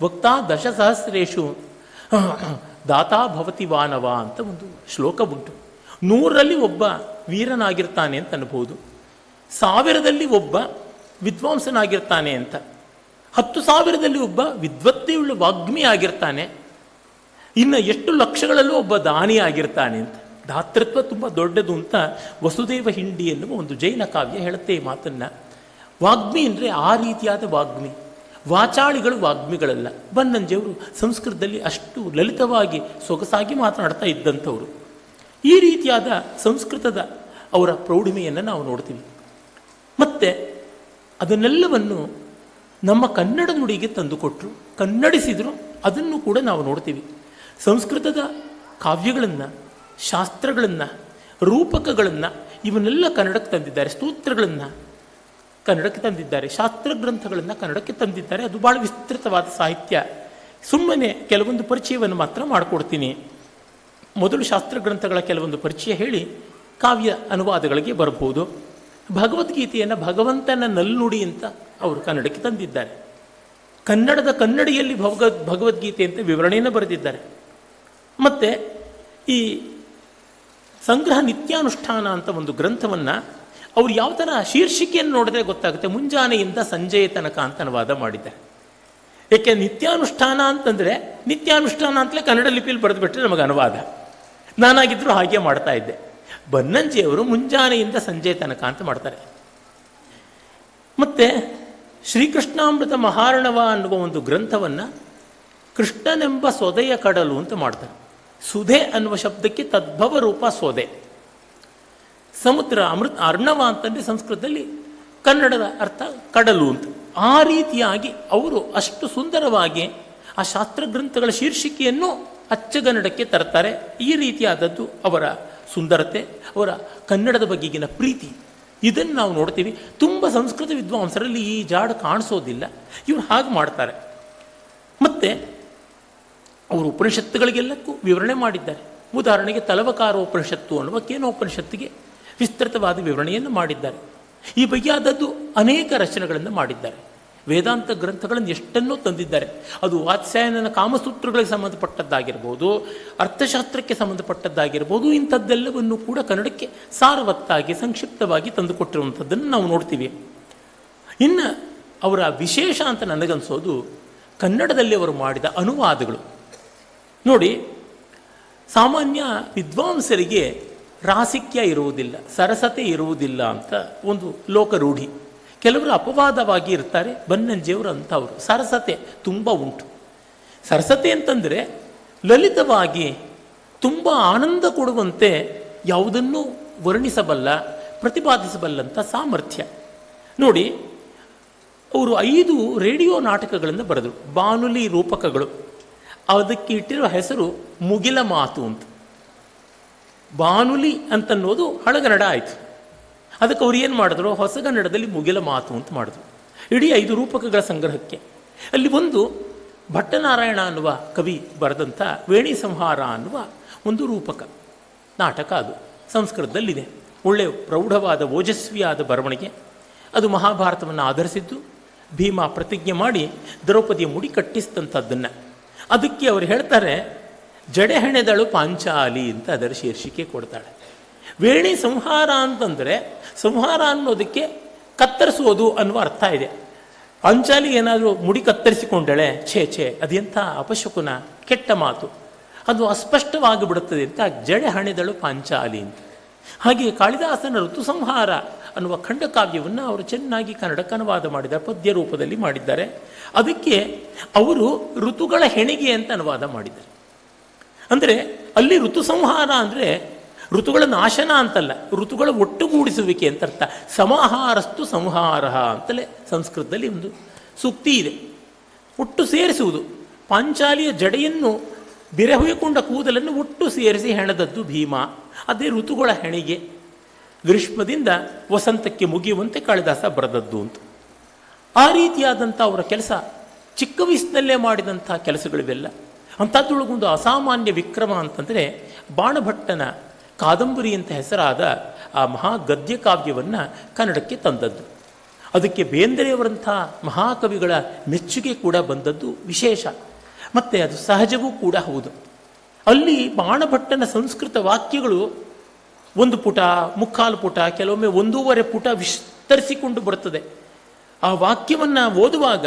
ವಕ್ತಾ ದಶಸಹಸ್ರೇಶು ದಾತಾ ಭವತಿ ವಾನವ ಅಂತ ಒಂದು ಶ್ಲೋಕ ಉಂಟು. 100ರಲ್ಲಿ ಒಬ್ಬ ವೀರನಾಗಿರ್ತಾನೆ ಅಂತ ಅನ್ಬೋದು, 1000ದಲ್ಲಿ ಒಬ್ಬ ವಿದ್ವಾಂಸನಾಗಿರ್ತಾನೆ ಅಂತ, 10,000ದಲ್ಲಿ ಒಬ್ಬ ವಿದ್ವತ್ತೆಯುಳ್ಳ ವಾಗ್ಮಿ ಆಗಿರ್ತಾನೆ, ಇನ್ನು ಎಷ್ಟು ಲಕ್ಷಗಳಲ್ಲೂ ಒಬ್ಬ ದಾನಿ ಆಗಿರ್ತಾನೆ ಅಂತ. ದಾತೃತ್ವ ತುಂಬ ದೊಡ್ಡದು ಅಂತ ವಸುದೇವ ಹಿಂಡಿ ಎನ್ನುವ ಒಂದು ಜೈನ ಕಾವ್ಯ ಹೇಳುತ್ತೆ ಈ ಮಾತನ್ನು. ವಾಗ್ಮಿ ಅಂದರೆ ಆ ರೀತಿಯಾದ ವಾಗ್ಮಿ. ವಾಚಾಳಿಗಳು ವಾಗ್ಮಿಗಳಲ್ಲ. ಬನ್ನಂಜಿಯವರು ಸಂಸ್ಕೃತದಲ್ಲಿ ಅಷ್ಟು ಲಲಿತವಾಗಿ ಸೊಗಸಾಗಿ ಮಾತನಾಡ್ತಾ ಇದ್ದಂಥವರು. ಈ ರೀತಿಯಾದ ಸಂಸ್ಕೃತದ ಅವರ ಪ್ರೌಢಿಮೆಯನ್ನು ನಾವು ನೋಡ್ತೀವಿ. ಮತ್ತು ಅದನ್ನೆಲ್ಲವನ್ನು ನಮ್ಮ ಕನ್ನಡ ನುಡಿಗೆ ತಂದುಕೊಟ್ರು, ಕನ್ನಡಿಸಿದರು. ಅದನ್ನು ಕೂಡ ನಾವು ನೋಡ್ತೀವಿ. ಸಂಸ್ಕೃತದ ಕಾವ್ಯಗಳನ್ನು, ಶಾಸ್ತ್ರಗಳನ್ನು, ರೂಪಕಗಳನ್ನು ಇವನ್ನೆಲ್ಲ ಕನ್ನಡಕ್ಕೆ ತಂದಿದ್ದಾರೆ. ಸ್ತೋತ್ರಗಳನ್ನು ಕನ್ನಡಕ್ಕೆ ತಂದಿದ್ದಾರೆ, ಶಾಸ್ತ್ರ ಗ್ರಂಥಗಳನ್ನು ಕನ್ನಡಕ್ಕೆ ತಂದಿದ್ದಾರೆ. ಅದು ಭಾಳ ವಿಸ್ತೃತವಾದ ಸಾಹಿತ್ಯ. ಸುಮ್ಮನೆ ಕೆಲವೊಂದು ಪರಿಚಯವನ್ನು ಮಾತ್ರ ಮಾಡಿಕೊಡ್ತೀನಿ. ಮೊದಲು ಶಾಸ್ತ್ರ ಗ್ರಂಥಗಳ ಕೆಲವೊಂದು ಪರಿಚಯ ಹೇಳಿ ಕಾವ್ಯ ಅನುವಾದಗಳಿಗೆ ಬರಬಹುದು. ಭಗವದ್ಗೀತೆಯನ್ನು ಭಗವಂತನ ನಲ್ನುಡಿ ಅಂತ ಅವರು ಕನ್ನಡಕ್ಕೆ ತಂದಿದ್ದಾರೆ. ಕನ್ನಡದ ಕನ್ನಡಿಯಲ್ಲಿ ಭಗವದ್ಗೀತೆ ಅಂತ ವಿವರಣೆಯನ್ನು ಬರೆದಿದ್ದಾರೆ. ಮತ್ತು ಈ ಸಂಗ್ರಹ ನಿತ್ಯಾನುಷ್ಠಾನ ಅಂತ ಒಂದು ಗ್ರಂಥವನ್ನು ಅವರು ಯಾವ ಥರ ಶೀರ್ಷಿಕೆಯನ್ನು ನೋಡಿದ್ರೆ ಗೊತ್ತಾಗುತ್ತೆ. ಮುಂಜಾನೆಯಿಂದ ಸಂಜೆಯ ತನಕ ಅಂತ ಅನುವಾದ ಮಾಡಿದ್ದಾರೆ. ಏಕೆ ನಿತ್ಯಾನುಷ್ಠಾನ ಅಂತಂದರೆ ನಿತ್ಯಾನುಷ್ಠಾನ ಅಂತಲೇ ಕನ್ನಡ ಲಿಪಿಯಲ್ಲಿ ಬರೆದುಬಿಟ್ರೆ ನಮಗೆ ಅನುವಾದ. ನಾನಾಗಿದ್ದರೂ ಹಾಗೆ ಮಾಡ್ತಾ ಇದ್ದೆ. ಬನ್ನಂಜಿಯವರು ಮುಂಜಾನೆಯಿಂದ ಸಂಜೆ ತನಕ ಅಂತ ಮಾಡ್ತಾರೆ. ಮತ್ತು ಶ್ರೀಕೃಷ್ಣಾಮೃತ ಮಹಾರ್ಣವ ಅನ್ನುವ ಒಂದು ಗ್ರಂಥವನ್ನು ಕೃಷ್ಣನೆಂಬ ಸೊದೆಯ ಕಡಲು ಅಂತ ಮಾಡ್ತಾರೆ. ಸುಧೆ ಅನ್ನುವ ಶಬ್ದಕ್ಕೆ ತದ್ಭವ ರೂಪ ಸೊದೆ. ಸಮುದ್ರ, ಅಮೃತ, ಅರ್ಣವ ಅಂತಂದರೆ ಸಂಸ್ಕೃತದಲ್ಲಿ, ಕನ್ನಡದ ಅರ್ಥ ಕಡಲು ಅಂತ. ಆ ರೀತಿಯಾಗಿ ಅವರು ಅಷ್ಟು ಸುಂದರವಾಗಿ ಆ ಶಾಸ್ತ್ರಗ್ರಂಥಗಳ ಶೀರ್ಷಿಕೆಯನ್ನು ಅಚ್ಚಗನ್ನಡಕ್ಕೆ ತರ್ತಾರೆ. ಈ ರೀತಿಯಾದದ್ದು ಅವರ ಸುಂದರತೆ, ಅವರ ಕನ್ನಡದ ಬಗೆಗಿನ ಪ್ರೀತಿ. ಇದನ್ನು ನಾವು ನೋಡ್ತೀವಿ. ತುಂಬ ಸಂಸ್ಕೃತ ವಿದ್ವಾಂಸರಲ್ಲಿ ಈ ಜಾಡು ಕಾಣಿಸೋದಿಲ್ಲ. ಇವರು ಹಾಗೆ ಮಾಡ್ತಾರೆ. ಮತ್ತು ಅವರು ಉಪನಿಷತ್ತುಗಳಿಗೆಲ್ಲಕ್ಕೂ ವಿವರಣೆ ಮಾಡಿದ್ದಾರೆ. ಉದಾಹರಣೆಗೆ ತಲವಕಾರೋಪನಿಷತ್ತು ಅನ್ನುವ ಕೇನೋಪನಿಷತ್ತಿಗೆ ವಿಸ್ತೃತವಾದ ವಿವರಣೆಯನ್ನು ಮಾಡಿದ್ದಾರೆ. ಈ ಬಗೆಯಾದದ್ದು ಅನೇಕ ರಚನೆಗಳನ್ನು ಮಾಡಿದ್ದಾರೆ. ವೇದಾಂತ ಗ್ರಂಥಗಳನ್ನು ಎಷ್ಟನ್ನೂ ತಂದಿದ್ದಾರೆ. ಅದು ವಾತ್ಸ್ಯಾಯನನ ಕಾಮಸೂತ್ರಗಳಿಗೆ ಸಂಬಂಧಪಟ್ಟದ್ದಾಗಿರ್ಬೋದು, ಅರ್ಥಶಾಸ್ತ್ರಕ್ಕೆ ಸಂಬಂಧಪಟ್ಟದ್ದಾಗಿರ್ಬೋದು. ಇಂಥದ್ದೆಲ್ಲವನ್ನು ಕೂಡ ಕನ್ನಡಕ್ಕೆ ಸಾರವತ್ತಾಗಿ, ಸಂಕ್ಷಿಪ್ತವಾಗಿ ತಂದುಕೊಟ್ಟಿರುವಂಥದ್ದನ್ನು ನಾವು ನೋಡ್ತೀವಿ. ಇನ್ನು ಅವರ ವಿಶೇಷ ಅಂತ ನನಗನ್ಸೋದು ಕನ್ನಡದಲ್ಲಿ ಅವರು ಮಾಡಿದ ಅನುವಾದಗಳು. ನೋಡಿ, ಸಾಮಾನ್ಯ ವಿದ್ವಾಂಸರಿಗೆ ರಾಸಿಕ್ಯ ಇರುವುದಿಲ್ಲ, ಸರಸತೆ ಇರುವುದಿಲ್ಲ ಅಂತ ಒಂದು ಲೋಕರೂಢಿ. ಕೆಲವರು ಅಪವಾದವಾಗಿ ಇರ್ತಾರೆ. ಬನ್ನಂಜಿಯವರು ಅಂಥವರು. ಸರಸತೆ ತುಂಬ ಉಂಟು. ಸರಸತೆ ಅಂತಂದರೆ ಲಲಿತವಾಗಿ ತುಂಬ ಆನಂದ ಕೊಡುವಂತೆ ಯಾವುದನ್ನೂ ವರ್ಣಿಸಬಲ್ಲ, ಪ್ರತಿಪಾದಿಸಬಲ್ಲಂಥ ಸಾಮರ್ಥ್ಯ. ನೋಡಿ, ಅವರು 5 ರೇಡಿಯೋ ನಾಟಕಗಳನ್ನು ಬರೆದರು, ಬಾನುಲಿ ರೂಪಕಗಳು. ಅದಕ್ಕೆ ಇಟ್ಟಿರೋ ಹೆಸರು ಮುಗಿಲ ಮಾತು ಅಂತ. ಬಾನುಲಿ ಅಂತನ್ನೋದು ಹಳಗನ್ನಡ ಆಯಿತು. ಅದಕ್ಕೆ ಅವ್ರು ಏನು ಮಾಡಿದ್ರು, ಹೊಸಗನ್ನಡದಲ್ಲಿ ಮುಗಿಲ ಮಾತು ಅಂತ ಮಾಡಿದ್ರು. ಇಡೀ 5 ರೂಪಕಗಳ ಸಂಗ್ರಹಕ್ಕೆ. ಅಲ್ಲಿ ಒಂದು ಭಟ್ಟನಾರಾಯಣ ಅನ್ನುವ ಕವಿ ಬರೆದಂಥ ವೇಣಿ ಸಂಹಾರ ಅನ್ನುವ ಒಂದು ರೂಪಕ ನಾಟಕ. ಅದು ಸಂಸ್ಕೃತದಲ್ಲಿದೆ. ಒಳ್ಳೆಯ ಪ್ರೌಢವಾದ ಓಜಸ್ವಿಯಾದ ಬರವಣಿಗೆ. ಅದು ಮಹಾಭಾರತವನ್ನು ಆಧರಿಸಿದ್ದು. ಭೀಮ ಪ್ರತಿಜ್ಞೆ ಮಾಡಿ ದ್ರೌಪದಿಯ ಮುಡಿ ಕಟ್ಟಿಸಿದಂಥದ್ದನ್ನು. ಅದಕ್ಕೆ ಅವರು ಹೇಳ್ತಾರೆ, ಜಡೆ ಹೆಣೆದಳು ಪಾಂಚಾಲಿ ಅಂತ ಅದರ ಶೀರ್ಷಿಕೆ ಕೊಡ್ತಾಳೆ. ವೇಣಿ ಸಂಹಾರ ಅಂತಂದರೆ, ಸಂಹಾರ ಅನ್ನೋದಕ್ಕೆ ಕತ್ತರಿಸೋದು ಅನ್ನುವ ಅರ್ಥ ಇದೆ. ಪಾಂಚಾಲಿ ಏನಾದರೂ ಮುಡಿ ಕತ್ತರಿಸಿಕೊಂಡಳೆ, ಛೇ ಅದೆಂಥ ಅಪಶಕುನ, ಕೆಟ್ಟ ಮಾತು, ಅದು ಅಸ್ಪಷ್ಟವಾಗಿ ಬಿಡುತ್ತದೆ ಅಂತ ಜಡೆ ಹಣೆದಳು ಪಾಂಚಾಲಿ ಅಂತ. ಹಾಗೆ ಕಾಳಿದಾಸನ ಋತು ಸಂಹಾರ ಅನ್ನುವ ಖಂಡಕಾವ್ಯವನ್ನು ಅವರು ಚೆನ್ನಾಗಿ ಕನ್ನಡಕ್ಕೆ ಅನುವಾದ ಮಾಡಿದ್ದಾರೆ, ಪದ್ಯ ರೂಪದಲ್ಲಿ ಮಾಡಿದ್ದಾರೆ. ಅದಕ್ಕೆ ಅವರು ಋತುಗಳ ಹೆಣಿಗೆ ಅಂತ ಅನುವಾದ ಮಾಡಿದ್ದಾರೆ. ಅಂದರೆ ಅಲ್ಲಿ ಋತು ಸಂಹಾರ ಅಂದರೆ ಋತುಗಳ ನಾಶನ ಅಂತಲ್ಲ, ಋತುಗಳ ಒಟ್ಟುಗೂಡಿಸುವಿಕೆ ಅಂತ ಅರ್ಥ. ಸಮಾಹಾರಸ್ತು ಸಂಹಾರ ಅಂತಲೇ ಸಂಸ್ಕೃತದಲ್ಲಿ ಒಂದು ಸೂಕ್ತಿ ಇದೆ. ಒಟ್ಟು ಸೇರಿಸುವುದು. ಪಾಂಚಾಲಿಯ ಜಡೆಯನ್ನು ಬಿರೆಹುಯ್ಕೊಂಡ ಕೂದಲನ್ನು ಒಟ್ಟು ಸೇರಿಸಿ ಹೆಣೆದದ್ದು ಭೀಮ. ಅದೇ ಋತುಗಳ ಹೆಣಿಗೆ. ಗ್ರೀಷ್ಮದಿಂದ ವಸಂತಕ್ಕೆ ಮುಗಿಯುವಂತೆ ಕಾಳಿದಾಸ ಬರೆದದ್ದು ಅಂತ. ಆ ರೀತಿಯಾದಂಥ ಅವರ ಕೆಲಸ, ಚಿಕ್ಕ ವಯಸ್ಸಿನಲ್ಲೇ ಮಾಡಿದಂಥ ಕೆಲಸಗಳಿವೆಲ್ಲ. ಅಂಥದ್ದೊಳಗೊಂದು ಅಸಾಮಾನ್ಯ ವಿಕ್ರಮ ಅಂತಂದರೆ ಬಾಣಭಟ್ಟನ ಕಾದಂಬರಿ ಅಂತ ಹೆಸರಾದ ಆ ಮಹಾ ಗದ್ಯ ಕಾವ್ಯವನ್ನು ಕನ್ನಡಕ್ಕೆ ತಂದದ್ದು. ಅದಕ್ಕೆ ಬೇಂದ್ರೆಯವರಂಥ ಮಹಾಕವಿಗಳ ಮೆಚ್ಚುಗೆ ಕೂಡ ಬಂದದ್ದು ವಿಶೇಷ. ಮತ್ತು ಅದು ಸಹಜವೂ ಕೂಡ ಹೌದು. ಅಲ್ಲಿ ಬಾಣಭಟ್ಟನ ಸಂಸ್ಕೃತ ವಾಕ್ಯಗಳು 1 ಪುಟ, 3/4 ಪುಟ, ಕೆಲವೊಮ್ಮೆ 1.5 ಪುಟ ವಿಸ್ತರಿಸಿಕೊಂಡು ಬರುತ್ತದೆ. ಆ ವಾಕ್ಯವನ್ನು ಓದುವಾಗ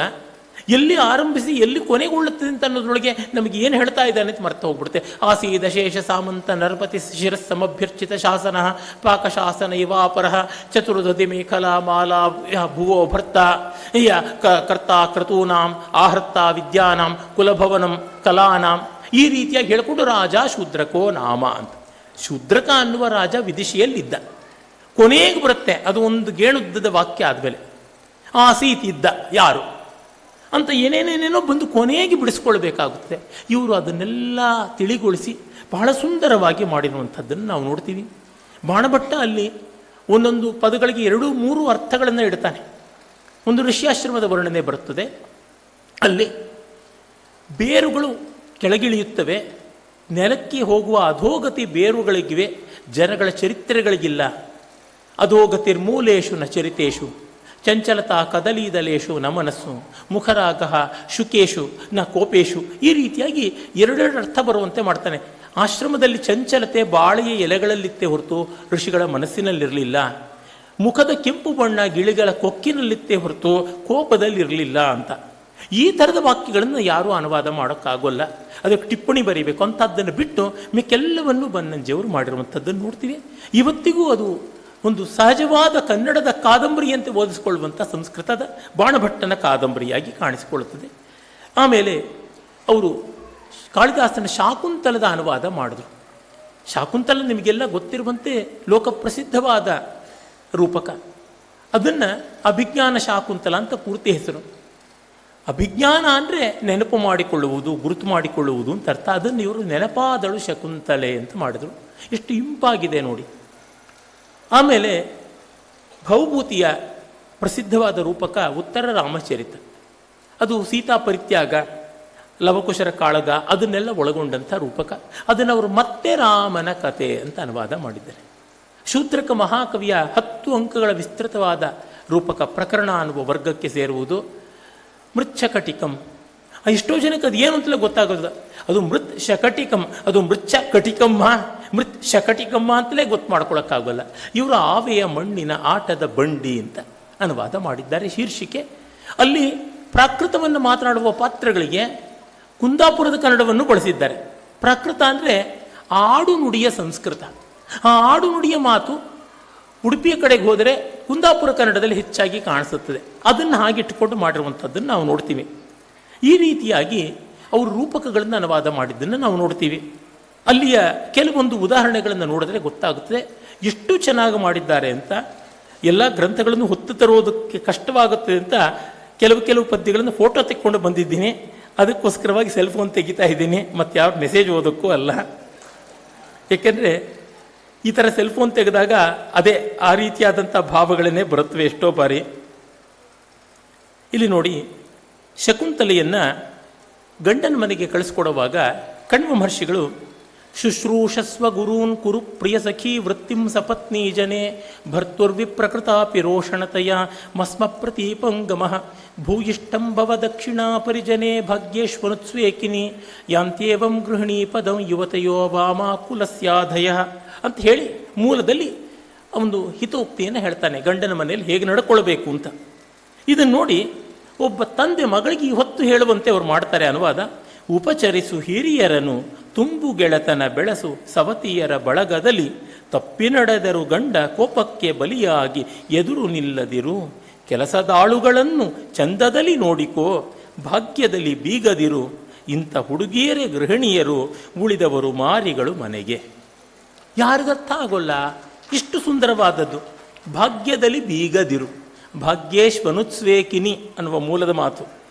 ಎಲ್ಲಿ ಆರಂಭಿಸಿ ಎಲ್ಲಿ ಕೊನೆಗೊಳ್ಳುತ್ತದೆ ಅಂತ ಅನ್ನೋದ್ರೊಳಗೆ ನಮಗೆ ಏನು ಹೇಳ್ತಾ ಇದ್ದಾನೆ ಅಂತ ಮರ್ತ ಹೋಗ್ಬಿಡುತ್ತೆ. ಆಸೀದ ಶೇಷ ಸಾಮಂತ ನರಪತಿ ಶಿರಸ್ಸಮಭ್ಯರ್ಚಿತ ಶಾಸನ ಪಾಕಶಾಸನ ಇವಾಪರ ಚತುರ್ಧದಿ ಮೇಖಲಾ ಮಾಲಾ ಭುವೋ ಭರ್ತ ಕರ್ತ ಕ್ರತೂನಾಂ ಆಹರ್ತ ವಿದ್ಯಾನಾಂ ಕುಲಭವನಂ ಕಲಾನಾಂ, ಈ ರೀತಿಯಾಗಿ ಹೇಳ್ಕೊಂಡು ರಾಜ ಶೂದ್ರಕೋ ನಾಮ ಅಂತ. ಶೂದ್ರಕ ಅನ್ನುವ ರಾಜ ವಿದಿಶೆಯಲ್ಲಿದ್ದ. ಕೊನೆಗೆ ಬರುತ್ತೆ ಅದು ಒಂದು ಗೇಣುದ್ದದ ವಾಕ್ಯ ಆದಮೇಲೆ. ಆಸೀತ್ ಇದ್ದ ಯಾರು ಅಂತ ಏನೇನೇನೇನೋ ಬಂದು ಕೊನೆಗೆ ಬಿಡಿಸ್ಕೊಳ್ಬೇಕಾಗುತ್ತೆ. ಇವರು ಅದನ್ನೆಲ್ಲ ತಿಳಿಗೊಳಿಸಿ ಬಹಳ ಸುಂದರವಾಗಿ ಮಾಡಿರುವಂಥದ್ದನ್ನು ನಾವು ನೋಡ್ತೀವಿ. ಬಾಣಭಟ್ಟ ಅಲ್ಲಿ ಒಂದೊಂದು ಪದಗಳಿಗೆ 2-3 ಅರ್ಥಗಳನ್ನು ಇಡ್ತಾನೆ. ಒಂದು ಋಷ್ಯಾಶ್ರಮದ ವರ್ಣನೆ ಬರುತ್ತದೆ. ಅಲ್ಲಿ ಬೇರುಗಳು ಕೆಳಗಿಳಿಯುತ್ತವೆ, ನೆಲಕ್ಕೆ ಹೋಗುವ ಅಧೋಗತಿ ಬೇರುಗಳಿಗಿವೆ, ಜನಗಳ ಚರಿತ್ರೆಗಳಿಗಿಲ್ಲ. ಅಧೋಗತಿರ್ಮೂಲೇಶು ನ ಚರಿತೇಶು ಚಂಚಲತಾ ಕದಲೀದಲೇಶು ನ ಮನಸ್ಸು ಮುಖರಾಗ ಶುಕೇಶು ನ ಕೋಪೇಶು. ಈ ರೀತಿಯಾಗಿ 2 ಅರ್ಥ ಬರುವಂತೆ ಮಾಡ್ತಾನೆ. ಆಶ್ರಮದಲ್ಲಿ ಚಂಚಲತೆ ಬಾಳೆಯ ಎಲೆಗಳಲ್ಲಿತ್ತೇ ಹೊರತು ಋಷಿಗಳ ಮನಸ್ಸಿನಲ್ಲಿರಲಿಲ್ಲ. ಮುಖದ ಕೆಂಪು ಬಣ್ಣ ಗಿಳಿಗಳ ಕೊಕ್ಕಿನಲ್ಲಿತ್ತೇ ಹೊರತು ಕೋಪದಲ್ಲಿರಲಿಲ್ಲ ಅಂತ. ಈ ಥರದ ವಾಕ್ಯಗಳನ್ನು ಯಾರೂ ಅನುವಾದ ಮಾಡೋಕ್ಕಾಗೋಲ್ಲ. ಅದಕ್ಕೆ ಟಿಪ್ಪಣಿ ಬರೀಬೇಕು. ಅಂಥದ್ದನ್ನು ಬಿಟ್ಟು ಮಿಕ್ಕೆಲ್ಲವನ್ನು ಬನ್ನಂಜಿಯವರು ಮಾಡಿರುವಂಥದ್ದನ್ನು ನೋಡ್ತೀವಿ. ಇವತ್ತಿಗೂ ಅದು ಒಂದು ಸಹಜವಾದ ಕನ್ನಡದ ಕಾದಂಬರಿಯಂತೆ ಓದಿಸಿಕೊಳ್ಳುವಂಥ ಸಂಸ್ಕೃತದ ಬಾಣಭಟ್ಟನ ಕಾದಂಬರಿಯಾಗಿ ಕಾಣಿಸಿಕೊಳ್ಳುತ್ತದೆ. ಆಮೇಲೆ ಅವರು ಕಾಳಿದಾಸನ ಶಾಕುಂತಲದ ಅನುವಾದ ಮಾಡಿದ್ರು. ಶಾಕುಂತಲ ನಿಮಗೆಲ್ಲ ಗೊತ್ತಿರುವಂತೆ ಲೋಕಪ್ರಸಿದ್ಧವಾದ ರೂಪಕ. ಅದನ್ನು ಅಭಿಜ್ಞಾನ ಶಾಕುಂತಲ ಅಂತ ಪೂರ್ತಿ ಹೆಸರು. ಅಭಿಜ್ಞಾನ ಅಂದರೆ ನೆನಪು ಮಾಡಿಕೊಳ್ಳುವುದು, ಗುರುತು ಮಾಡಿಕೊಳ್ಳುವುದು ಅಂತ ಅರ್ಥ. ಅದನ್ನು ಇವರು ನೆನಪಾದಳು ಶಕುಂತಲೆ ಅಂತ ಮಾಡಿದರು. ಎಷ್ಟು ಇಂಪಾಗಿದೆ ನೋಡಿ. ಆಮೇಲೆ ಭವಭೂತಿಯ ಪ್ರಸಿದ್ಧವಾದ ರೂಪಕ ಉತ್ತರ ರಾಮಚರಿತ. ಅದು ಸೀತಾ ಪರಿತ್ಯಾಗ, ಲವಕುಶರ ಕಾಳಗ ಅದನ್ನೆಲ್ಲ ಒಳಗೊಂಡಂಥ ರೂಪಕ. ಅದನ್ನು ಅವರು ಮತ್ತೆ ರಾಮನ ಕತೆ ಅಂತ ಅನುವಾದ ಮಾಡಿದ್ದಾರೆ. ಶೂದ್ರಕ ಮಹಾಕವಿಯ 10 ಅಂಕಗಳ ವಿಸ್ತೃತವಾದ ರೂಪಕ ಪ್ರಕರಣ ಅನ್ನುವ ವರ್ಗಕ್ಕೆ ಸೇರುವುದು. ಮೃಚ್ಛಕಟಿಕಂ, ಎಷ್ಟೋ ಜನಕ್ಕೆ ಅದು ಏನು ಅಂತಲೇ ಗೊತ್ತಾಗೋದು. ಅದು ಮೃತ್ ಶಕಟಿಕಂ, ಅದು ಮೃಚ್ಛ ಕಟಿಕಮ್ಮ, ಮೃತ್ ಶಕಟಿಕಮ್ಮ ಅಂತಲೇ ಗೊತ್ತು ಮಾಡ್ಕೊಳಕ್ಕಾಗಲ್ಲ. ಇವರು ಆವೆಯ ಮಣ್ಣಿನ ಆಟದ ಬಂಡಿ ಅಂತ ಅನುವಾದ ಮಾಡಿದ್ದಾರೆ. ಶೀರ್ಷಿಕೆ ಅಲ್ಲಿ ಪ್ರಾಕೃತವನ್ನು ಮಾತನಾಡುವ ಪಾತ್ರಗಳಿಗೆ ಕುಂದಾಪುರದ ಕನ್ನಡವನ್ನು ಬಳಸಿದ್ದಾರೆ. ಪ್ರಾಕೃತ ಅಂದರೆ ಆಡು ನುಡಿಯ ಸಂಸ್ಕೃತ. ಆ ಆಡು ನುಡಿಯ ಮಾತು ಉಡುಪಿಯ ಕಡೆಗೆ ಹೋದರೆ ಕುಂದಾಪುರ ಕನ್ನಡದಲ್ಲಿ ಹೆಚ್ಚಾಗಿ ಕಾಣಿಸುತ್ತದೆ. ಅದನ್ನು ಹಾಗಿಟ್ಟುಕೊಂಡು ಮಾಡಿರುವಂಥದ್ದನ್ನು ನಾವು ನೋಡ್ತೀವಿ. ಈ ರೀತಿಯಾಗಿ ಅವರು ರೂಪಕಗಳನ್ನು ಅನುವಾದ ಮಾಡಿದ್ದನ್ನು ನಾವು ನೋಡ್ತೀವಿ. ಅಲ್ಲಿಯ ಕೆಲವೊಂದು ಉದಾಹರಣೆಗಳನ್ನು ನೋಡಿದ್ರೆ ಗೊತ್ತಾಗುತ್ತದೆ ಎಷ್ಟು ಚೆನ್ನಾಗಿ ಮಾಡಿದ್ದಾರೆ ಅಂತ. ಎಲ್ಲ ಗ್ರಂಥಗಳನ್ನು ಹೊತ್ತು ತರುವುದಕ್ಕೆ ಕಷ್ಟವಾಗುತ್ತೆ ಅಂತ ಕೆಲವು ಪದ್ಯಗಳನ್ನು ಫೋಟೋ ತೆಕ್ಕೊಂಡು ಬಂದಿದ್ದೀನಿ. ಅದಕ್ಕೋಸ್ಕರವಾಗಿ ಸೆಲ್ ಫೋನ್ ತೆಗಿತಾ ಇದ್ದೀನಿ, ಮತ್ತು ಯಾವ ಮೆಸೇಜ್ ಓದೋಕ್ಕೂ ಅಲ್ಲ. ಏಕೆಂದರೆ ಈ ಥರ ಸೆಲ್ ಫೋನ್ ತೆಗೆದಾಗ ಅದೇ ಆ ರೀತಿಯಾದಂಥ ಭಾವಗಳನ್ನೇ ಬರುತ್ತವೆ ಎಷ್ಟೋ ಬಾರಿ. ಇಲ್ಲಿ ನೋಡಿ, ಶಕುಂತಲೆಯನ್ನು ಗಂಡನ ಮನೆಗೆ ಕಳಿಸ್ಕೊಡುವಾಗ ಕಣ್ವ ಮಹರ್ಷಿಗಳು ಶುಶ್ರೂಷಸ್ವ ಗುರೂನ್ ಕುರು ಪ್ರಿಯ ಸಖಿ ವೃತ್ತಿಂ ಸಪತ್ನಿ ಜನೆ ಭರ್ತುರ್ವಿಪ್ರಕೃತಾಪಿ ರೋಷಣತೆಯ ಮಸ್ಮ ಪ್ರತೀಪಂಗಮಃ ಭೂಯಿಷ್ಠಂ ಭವ ದಕ್ಷಿಣಾ ಪರಿಜನೆ ಭಾಗ್ಯೇಶ್ವನುತ್ಸ್ವೇಕಿನಿ ಯಾಂತ್ಯೇವಂ ಗೃಹಿಣೀ ಪದಂ ಯುವತೆಯೋ ವಾಮಾಕುಲಸ್ಯಾಧಯ ಅಂತ ಹೇಳಿ ಮೂಲದಲ್ಲಿ ಒಂದು ಹಿತೋಕ್ತಿಯನ್ನು ಹೇಳ್ತಾನೆ, ಗಂಡನ ಮನೆಯಲ್ಲಿ ಹೇಗೆ ನಡ್ಕೊಳ್ಬೇಕು ಅಂತ. ಇದನ್ನು ನೋಡಿ ಒಬ್ಬ ತಂದೆ ಮಗಳಿಗೆ ಹೊತ್ತು ಹೇಳುವಂತೆ ಅವರು ಮಾಡ್ತಾರೆ ಅನುವಾದ. ಉಪಚರಿಸು ಹಿರಿಯರನು ತುಂಬು ಗೆಳತನ ಬೆಳಸು ಸವತಿಯರ ಬಳಗದಲ್ಲಿ ತಪ್ಪಿ ನಡೆದರು ಗಂಡ ಕೋಪಕ್ಕೆ ಬಲಿಯಾಗಿ ಎದುರು ನಿಲ್ಲದಿರು ಕೆಲಸದಾಳುಗಳನ್ನು ಚಂದದಲ್ಲಿ ನೋಡಿಕೋ ಭಾಗ್ಯದಲ್ಲಿ ಬೀಗದಿರು ಇಂಥ ಹುಡುಗಿಯರೇ ಗೃಹಿಣಿಯರು ಉಳಿದವರು ಮಾರಿಗಳು ಮನೆಗೆ. ಯಾರಿಗರ್ಥ ಆಗೋಲ್ಲ ಇಷ್ಟು ಸುಂದರವಾದದ್ದು. ಭಾಗ್ಯದಲ್ಲಿ ಬೀಗದಿರು, ಭಾಗ್ಯೇಶ್ವನುತ್ಸ್ವೇಕಿನಿ ಅನ್ನುವ ಮೂಲದ ಮಾತು.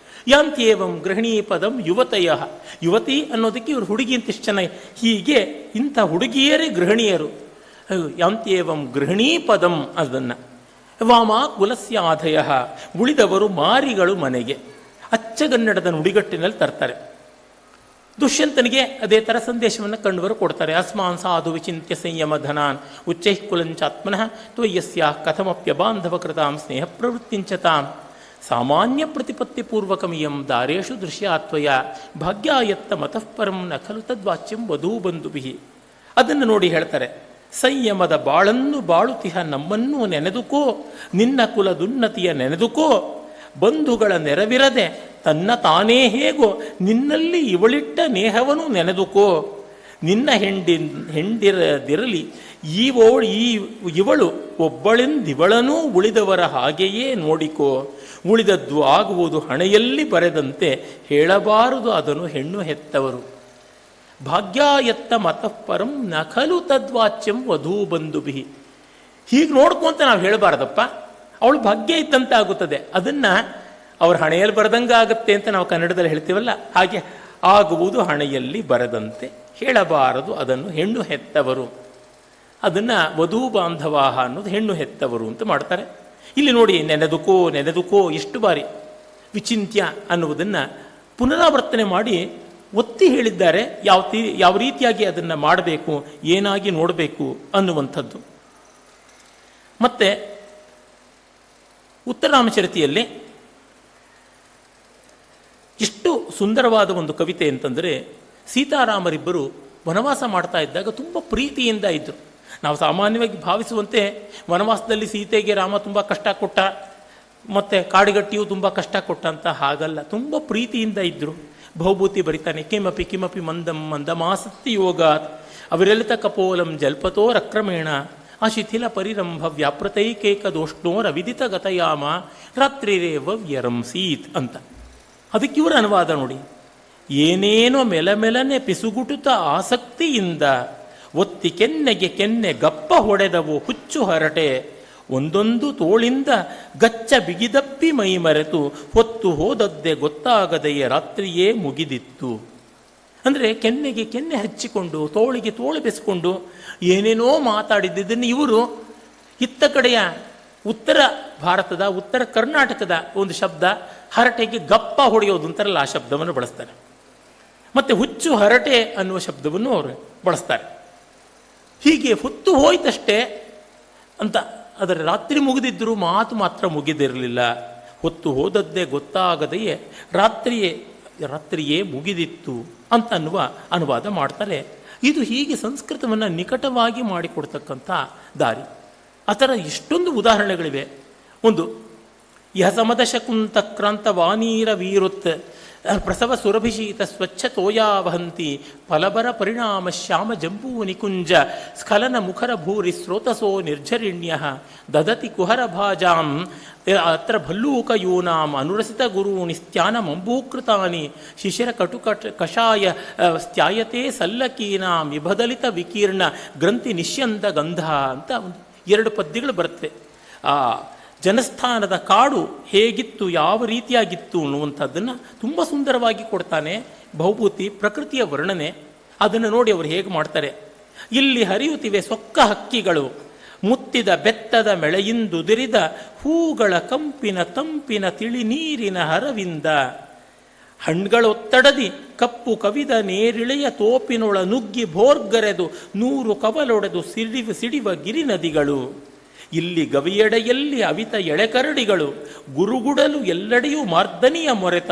ಯಾಂತ್ಯೇವಂ ಗೃಹಿಣೀ ಪದಂ ಯುವತಯ, ಯುವತಿ ಅನ್ನೋದಕ್ಕೆ ಇವರು ಹುಡುಗಿ ಅಂತ ಇಷ್ಟು ಚೆನ್ನಾಗಿ. ಹೀಗೆ ಇಂಥ ಹುಡುಗಿಯರೇ ಗೃಹಿಣಿಯರು. ಯಾಂತ್ಯೇವಂ ಗೃಹಿಣೀ ಪದಂ ಅದನ್ನು ವಾಮ ಕುಲಸ್ಯಾಧಯ ಉಳಿದವರು ಮಾರಿಗಳು ಮನೆಗೆ. ಅಚ್ಚಗನ್ನಡದ ನುಡಿಗಟ್ಟಿನಲ್ಲಿ ತರ್ತಾರೆ. ದುಷ್ಯಂತನಿಗೆ ಅದೇ ಥರ ಸಂದೇಶವನ್ನು ಕಂಡುವರು ಕೊಡ್ತಾರೆ. ಅಸ್ಮಾನ್ ಸಾಧು ವಿಚಿಂತ್ಯ ಸಂಯಮ ಧನಾನ್ ಉಚ್ಚೈಃ ಕುಲಂಚಾತ್ಮನಃ ತ್ವಯ್ಯಸ್ಯ ಕಥಮಪ್ಯ ಬಾಂಧವ ಕೃತಾಂ ಸ್ನೇಹ ಪ್ರವೃತ್ತಿಂಚತಾಂ ಸಾಮಾನ್ಯ ಪ್ರತಿಪತ್ತಿಪೂರ್ವಕಮಿಯಂ ದಾರೇಶು ದೃಶ್ಯಾತ್ವಯ ಭಾಗ್ಯಾಯತ್ತ ಮತಃಪರಂ ನ ಖಲು ತದ್ವಾಚ್ಯಂ ವಧೂ ಬಂಧುಭಿ. ಅದನ್ನು ನೋಡಿ ಹೇಳ್ತಾರೆ, ಸಂಯಮದ ಬಾಳನ್ನು ಬಾಳುತಿಹ ನಮ್ಮನ್ನೂ ನೆನೆದುಕೋ, ನಿನ್ನ ಕುಲದುನ್ನತಿಯ ನೆನೆದುಕೋ, ಬಂಧುಗಳ ನೆರವಿರದೆ ತನ್ನ ತಾನೇ ಹೇಗೋ ನಿನ್ನಲ್ಲಿ ಇವಳಿಟ್ಟ ನೇಹವನು ನೆನೆದುಕೋ, ನಿನ್ನ ಹೆಂಡಿರದಿರಲಿ ಇವಳು ಒಬ್ಬಳೆಂದಿವಳನೂ ಉಳಿದವರ ಹಾಗೆಯೇ ನೋಡಿಕೋ, ಉಳಿದದ್ದು ಆಗುವುದು ಹಣೆಯಲ್ಲಿ ಬರೆದಂತೆ ಹೇಳಬಾರದು ಅದನ್ನು ಹೆಣ್ಣು ಹೆತ್ತವರು. ಭಾಗ್ಯಾಯತ್ತ ಮತಃಪರಂ ನಖಲು ತದ್ವಾಚ್ಯಂ ವಧೂ ಬಂಧುಭಿ. ಹೀಗೆ ನೋಡ್ಕೊಂತ ನಾವು ಹೇಳಬಾರ್ದಪ್ಪ, ಅವಳು ಭಾಗ್ಯ ಇದ್ದಂತೆ ಆಗುತ್ತದೆ, ಅದನ್ನು ಅವ್ರ ಹಣೆಯಲ್ಲಿ ಬರೆದಂಗೆ ಆಗುತ್ತೆ ಅಂತ ನಾವು ಕನ್ನಡದಲ್ಲಿ ಹೇಳ್ತೀವಲ್ಲ, ಹಾಗೆ ಆಗುವುದು ಹಣೆಯಲ್ಲಿ ಬರೆದಂತೆ ಹೇಳಬಾರದು ಅದನ್ನು ಹೆಣ್ಣು ಹೆತ್ತವರು. ಅದನ್ನು ವಧೂ ಬಾಂಧವಾಹ ಅನ್ನೋದು ಹೆಣ್ಣು ಹೆತ್ತವರು ಅಂತ ಮಾಡ್ತಾರೆ. ಇಲ್ಲಿ ನೋಡಿ, ನೆನೆದುಕೋ ನೆನೆದುಕೋ ಎಷ್ಟು ಬಾರಿ ವಿಚಿಂತ್ಯ ಅನ್ನುವುದನ್ನು ಪುನರಾವರ್ತನೆ ಮಾಡಿ ಒತ್ತಿ ಹೇಳಿದ್ದಾರೆ. ಯಾವ ರೀತಿಯಾಗಿ ಅದನ್ನು ಮಾಡಬೇಕು, ಏನಾಗಿ ನೋಡಬೇಕು ಅನ್ನುವಂಥದ್ದು. ಮತ್ತೆ ಉತ್ತರರಾಮಚರಿತೆಯಲ್ಲಿ ಎಷ್ಟು ಸುಂದರವಾದ ಒಂದು ಕವಿತೆ ಅಂತಂದರೆ, ಸೀತಾರಾಮರಿಬ್ಬರು ವನವಾಸ ಮಾಡ್ತಾ ಇದ್ದಾಗ ತುಂಬ ಪ್ರೀತಿಯಿಂದ ಇದ್ದರು. ನಾವು ಸಾಮಾನ್ಯವಾಗಿ ಭಾವಿಸುವಂತೆ ವನವಾಸದಲ್ಲಿ ಸೀತೆಗೆ ರಾಮ ತುಂಬ ಕಷ್ಟ ಕೊಟ್ಟ, ಮತ್ತು ಕಾಡಿಗಟ್ಟಿಯು ತುಂಬ ಕಷ್ಟ ಕೊಟ್ಟ ಅಂತ. ಹಾಗಲ್ಲ, ತುಂಬ ಪ್ರೀತಿಯಿಂದ ಇದ್ದರು. ಭೌಭೂತಿ ಬರಿತಾನೆ, ಕಿಮಪಿ ಕಿಮಪಿ ಮಂದಂ ಮಂದಮಾಸಕ್ತಿ ಯೋಗಾತ್ ಅವರೆಲಿತ ಕಪೋಲಂ ಜಲ್ಪತೋ ರಕ್ರಮೇಣ ಆ ಶಿಥಿಲ ಪರಿರಂಭ ವ್ಯಾಪೃತೈಕೇಕದೋಷ್ಣೋರ ವಿದಿತ ಗತಯಾಮ ರಾತ್ರಿರೇವ ವ್ಯರಂಸೀತ್ ಅಂತ. ಅದಕ್ಕೆ ಇವರ ಅನುವಾದ ನೋಡಿ, ಏನೇನೋ ಮೆಲಮೆಲನೆ ಪಿಸುಗುಟುತ ಆಸಕ್ತಿಯಿಂದ ಒತ್ತಿ ಕೆನ್ನೆಗೆ ಕೆನ್ನೆ ಗಪ್ಪ ಹೊಡೆದವು ಹುಚ್ಚು ಹರಟೆ, ಒಂದೊಂದು ತೋಳಿಂದ ಗಚ್ಚ ಬಿಗಿದಪ್ಪಿ ಮೈ ಮರೆತು ಹೊತ್ತು ಹೋದದ್ದೇ ಗೊತ್ತಾಗದೆಯೇ ರಾತ್ರಿಯೇ ಮುಗಿದಿತ್ತು. ಅಂದರೆ ಕೆನ್ನೆಗೆ ಕೆನ್ನೆ ಹಚ್ಚಿಕೊಂಡು ತೋಳಿಗೆ ತೋಳು ಬೆಸ್ಕೊಂಡು ಏನೇನೋ ಮಾತಾಡಿದ್ದನ್ನು ಇವರು ಇತ್ತ ಕಡೆಯ ಉತ್ತರ ಭಾರತದ ಉತ್ತರ ಕರ್ನಾಟಕದ ಒಂದು ಶಬ್ದ ಹರಟೆಗೆ ಗಪ್ಪ ಹೊಡೆಯೋದು ಅಂತಾರಲ್ಲ, ಆ ಶಬ್ದವನ್ನು ಬಳಸ್ತಾರೆ. ಮತ್ತು ಹುಚ್ಚು ಹರಟೆ ಅನ್ನುವ ಶಬ್ದವನ್ನು ಅವರು ಬಳಸ್ತಾರೆ. ಹೀಗೆ ಹೊತ್ತು ಹೋಯ್ತಷ್ಟೇ ಅಂತ. ಅದರ ರಾತ್ರಿ ಮುಗಿದಿದ್ದರೂ ಮಾತು ಮಾತ್ರ ಮುಗಿದಿರಲಿಲ್ಲ. ಹೊತ್ತು ಹೋದದ್ದೇ ಗೊತ್ತಾಗದೆಯೇ ರಾತ್ರಿಯೇ ಮುಗಿದಿತ್ತು ಅಂತ ಅನ್ನುವ ಅನುವಾದ ಮಾಡ್ತಾರೆ. ಇದು ಹೀಗೆ ಸಂಸ್ಕೃತವನ್ನು ನಿಕಟವಾಗಿ ಮಾಡಿಕೊಡ್ತಕ್ಕಂಥ ದಾರಿ. ಆ ಥರ ಎಷ್ಟೊಂದು ಉದಾಹರಣೆಗಳಿವೆ. ಒಂದು ಇಹ ಸಮದಶಕುಂತ ಕ್ರಾಂತ ವಾನೀರ ವೀರುತ್ ಪ್ರಸವ ಸುರಭಿಷೀತ ಸ್ವಚ್ಛ ತೋಯಾವಹಂತಿ ಫಲಬರ ಪರಿಣಾಮ ಶ್ಯಾಮ ಜಂಬೂ ನಿಕುಂಜ ಸ್ಖಲನ ಮುಖರ ಭೂರಿ ಸ್ರೋತಸೋ ನಿರ್ಜರಿಣ್ಯ ದದತಿ ಕುಹರ ಭಾಜಾಂ ಅತ್ರ ಭಲ್ಲೂಕ ಯೂನಾಂ ಅನುರಸಿತ ಗುರೂಣಿ ಸ್ತ್ಯಾನ ಮಂಬೂಕೃತಾನಿ ಶಿಶಿರ ಕಷಾಯ ಸ್ತ್ಯಾಯತೆ ಸಲ್ಲಕೀನಾಂ ವಿಭದಲಿತ ವಿಕೀರ್ಣ ಗ್ರಂಥಿ ನಿಶ್ಯಂದ ಗಂಧ ಅಂತ ಒಂದು 2 ಪದ್ಯಗಳು ಬರುತ್ತೆ. ಆ ಜನಸ್ಥಾನದ ಕಾಡು ಹೇಗಿತ್ತು, ಯಾವ ರೀತಿಯಾಗಿತ್ತು ಅನ್ನುವಂಥದ್ದನ್ನು ತುಂಬ ಸುಂದರವಾಗಿ ಕೊಡ್ತಾನೆ ಭೌಭೂತಿ. ಪ್ರಕೃತಿಯ ವರ್ಣನೆ ಅದನ್ನು ನೋಡಿ ಅವರು ಹೇಗೆ ಮಾಡ್ತಾರೆ. ಇಲ್ಲಿ ಹರಿಯುತ್ತಿವೆ ಸೊಕ್ಕ ಹಕ್ಕಿಗಳು, ಮುತ್ತಿದ ಬೆತ್ತದ ಮೆಳೆಯಿಂದುದಿರಿದ ಹೂಗಳ ಕಂಪಿನ ತಂಪಿನ ತಿಳಿ ನೀರಿನ ಹರವಿಂದ, ಹಣ್ಗಳೊತ್ತಡದಿ ಕಪ್ಪು ಕವಿದ ನೇರಿಳೆಯ ತೋಪಿನೊಳ ನುಗ್ಗಿ ಭೋರ್ಗರೆದು 100 ಕವಲೊಡೆದು ಸಿಡಿವ ಗಿರಿ ನದಿಗಳು. ಇಲ್ಲಿ ಗವಿಯೆಡೆಯಲ್ಲಿ ಅವಿತ ಎಳೆಕರಡಿಗಳು, ಗುರುಗುಡಲು ಎಲ್ಲೆಡೆಯೂ ಮಾರ್ದನಿಯ ಮೊರೆತ,